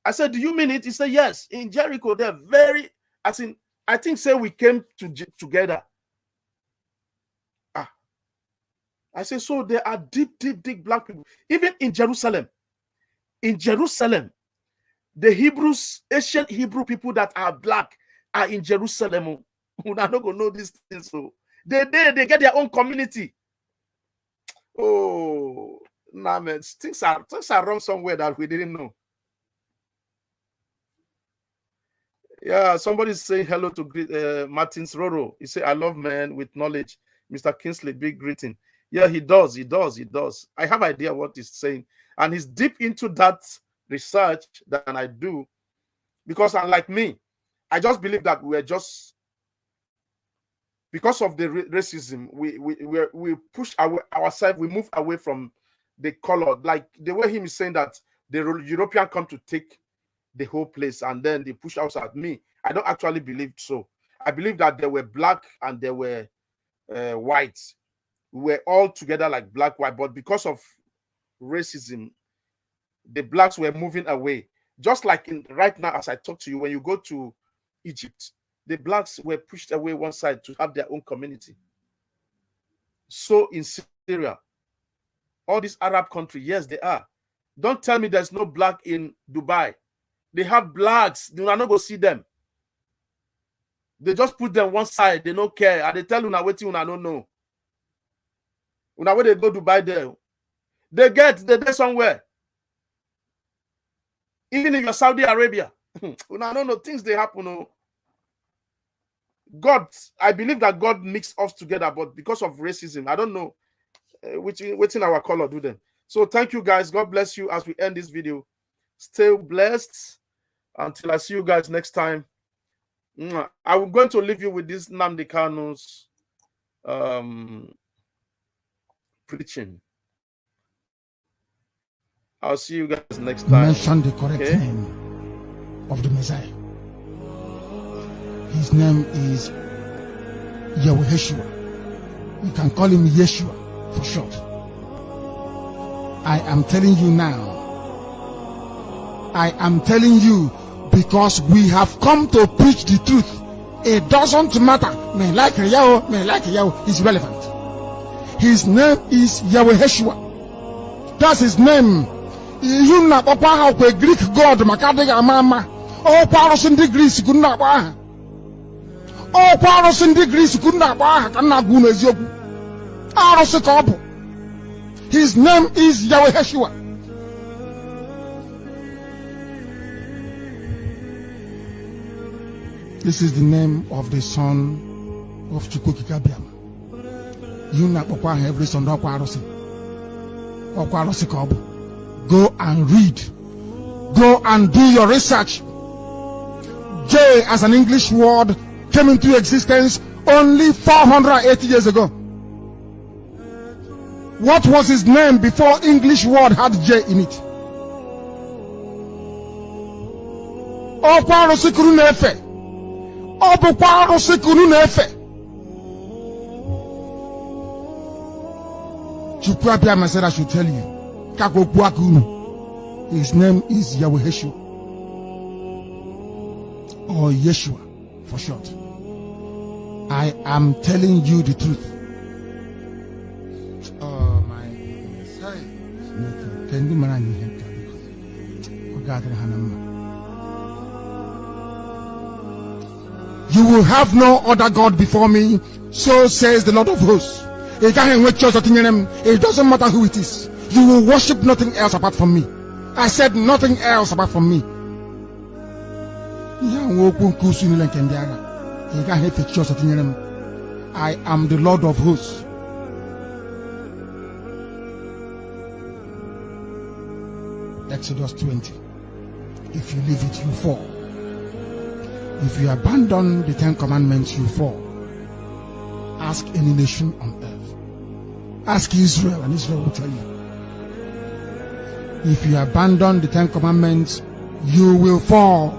I said, do you mean it? He said, yes. In Jericho, they're very, I think, say we came together. I said, so there are deep black people. Even in Jerusalem. In Jerusalem, the Hebrews, ancient Hebrew people that are black are in Jerusalem. We're not going to know these things. So they get their own community. Oh, nah, man, things are wrong somewhere that we didn't know. Yeah, somebody's saying hello to Martins Roro. He said, I love men with knowledge. Mr. Kingsley, big greeting. Yeah, he does. I have idea what he's saying. And he's deep into that research than I do. Because unlike me, I just believe that we're just, because of the racism, we push ourselves, we move away from the color. Like the way him is saying that the European come to take the whole place and then they push outside. Me, I don't actually believe so. I believe that there were black and there were whites. We were all together like black, white, but because of racism, the blacks were moving away. Just like right now, as I talk to you, when you go to Egypt, the blacks were pushed away one side to have their own community. So in Syria, all these Arab countries, yes, they are. Don't tell me there's no black in Dubai. They have blacks. You are not going to see them. They just put them one side. They don't care. And they tell you now what you don't know. When they go to Dubai there, they're there somewhere. Even in your Saudi Arabia, no things they happen. God, I believe that God mixed us together, but because of racism, I don't know which in our color do them. So thank you guys. God bless you as we end this video. Stay blessed until I see you guys next time. I'm going to leave you with this Nnamdi Kanu's preaching. I'll see you guys next time. Mention the correct name of the Messiah. His name is Yeshua. You can call him Yeshua for short. I am telling you now. I am telling you because we have come to preach the truth. It doesn't matter. May like Yahweh, may like Yahweh is relevant. His name is Yeshua. That's his name. You know, Papa, how a Greek god, Makadega Mama. All powers in the Greece could not buy. All powers in the Greece could not buy. His name is Yeshua. This is the name of the son of Chukwukikabiam. You know, Papa, every son of Kwarosi. Go and read. Go and do your research. J as an English word came into existence only 480 years ago. What was his name before English word had J in it? Okwarosikuru nefe. Obukwarosikuru nefe. Chukwuabiama said I should tell you. His name is Yeshua. Or Yeshua for short. I am telling you the truth. Oh my goodness. You will have no other God before me, so says the Lord of hosts. It doesn't matter who it is. You will worship nothing else apart from me. I said nothing else apart from me. I am the Lord of hosts. Exodus 20. If you leave it, you fall. If you abandon the 10 commandments, you fall. Ask any nation on earth. Ask Israel, and Israel will tell you. If you abandon the 10 commandments, you will fall.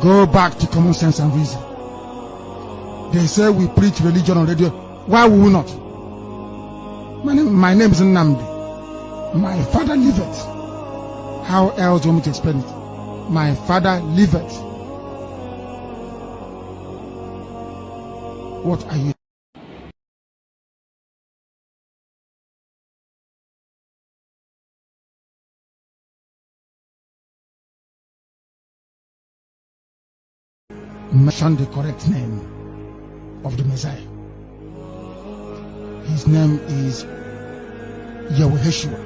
Go back to common sense and reason. They say we preach religion on radio. Why will we not? My name is Nnamdi. My father liveth. How else do you want me to explain it? My father liveth. What are you? Mention the correct name of the Messiah. His name is Yeshua.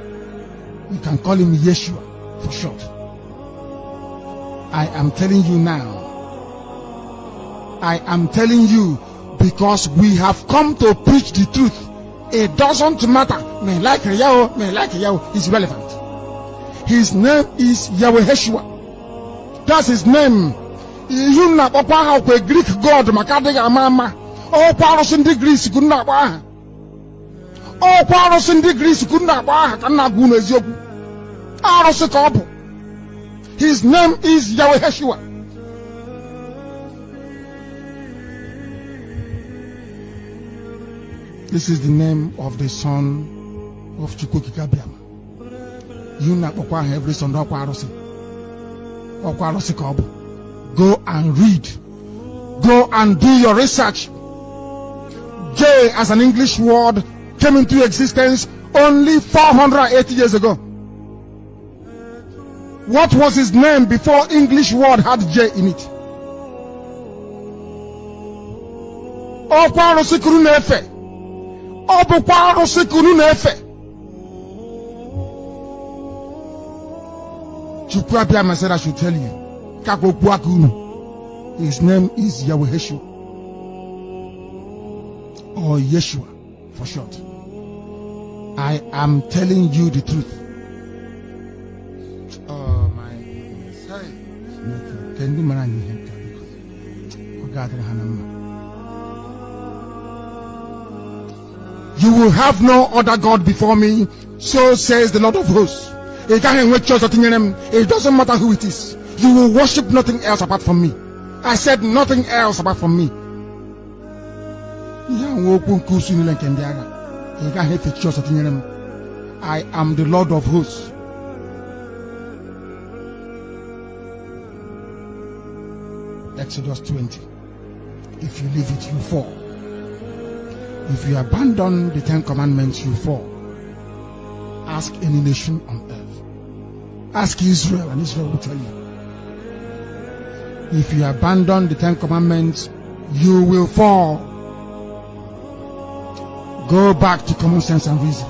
You can call him Yeshua for short. I am telling you now. I am telling you because we have come to preach the truth. It doesn't matter. May like Yahweh is relevant. His name is Yeshua. That's his name. You know, Papa, how a Greek god, Makadega Mama. All powers in the Greece could not buy. All powers in the Greece could not buy. His name is Yeshua. This is the name of the son of Chukwukikabiam. You know, Papa, every son of Kwarosi. Go and read. Go and do your research. J as an English word came into existence only 480 years ago. What was his name before English word had J in it? Okwarosikuru nefe. Obukwarosikuru nefe. Chukwuabiama said I should tell you. His name is Yeshua. Or Yeshua for short. I am telling you the truth. Oh my goodness. You will have no other God before me, so says the Lord of hosts. It doesn't matter who it is. You will worship nothing else apart from me. I said nothing else apart from me. I am the Lord of hosts. Exodus 20. If you leave it, you fall. If you abandon the 10 commandments, you fall. Ask any nation on earth. Ask Israel, and Israel will tell you. If you abandon the 10 commandments, you will fall. Go back to common sense and reason.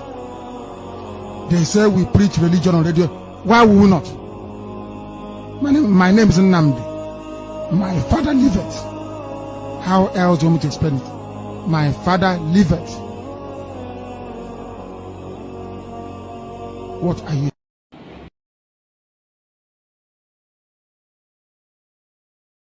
They say we preach religion on radio. Why will we not? My name is Nnamdi. My father liveth. How else do you want me to explain it? My father liveth. What are you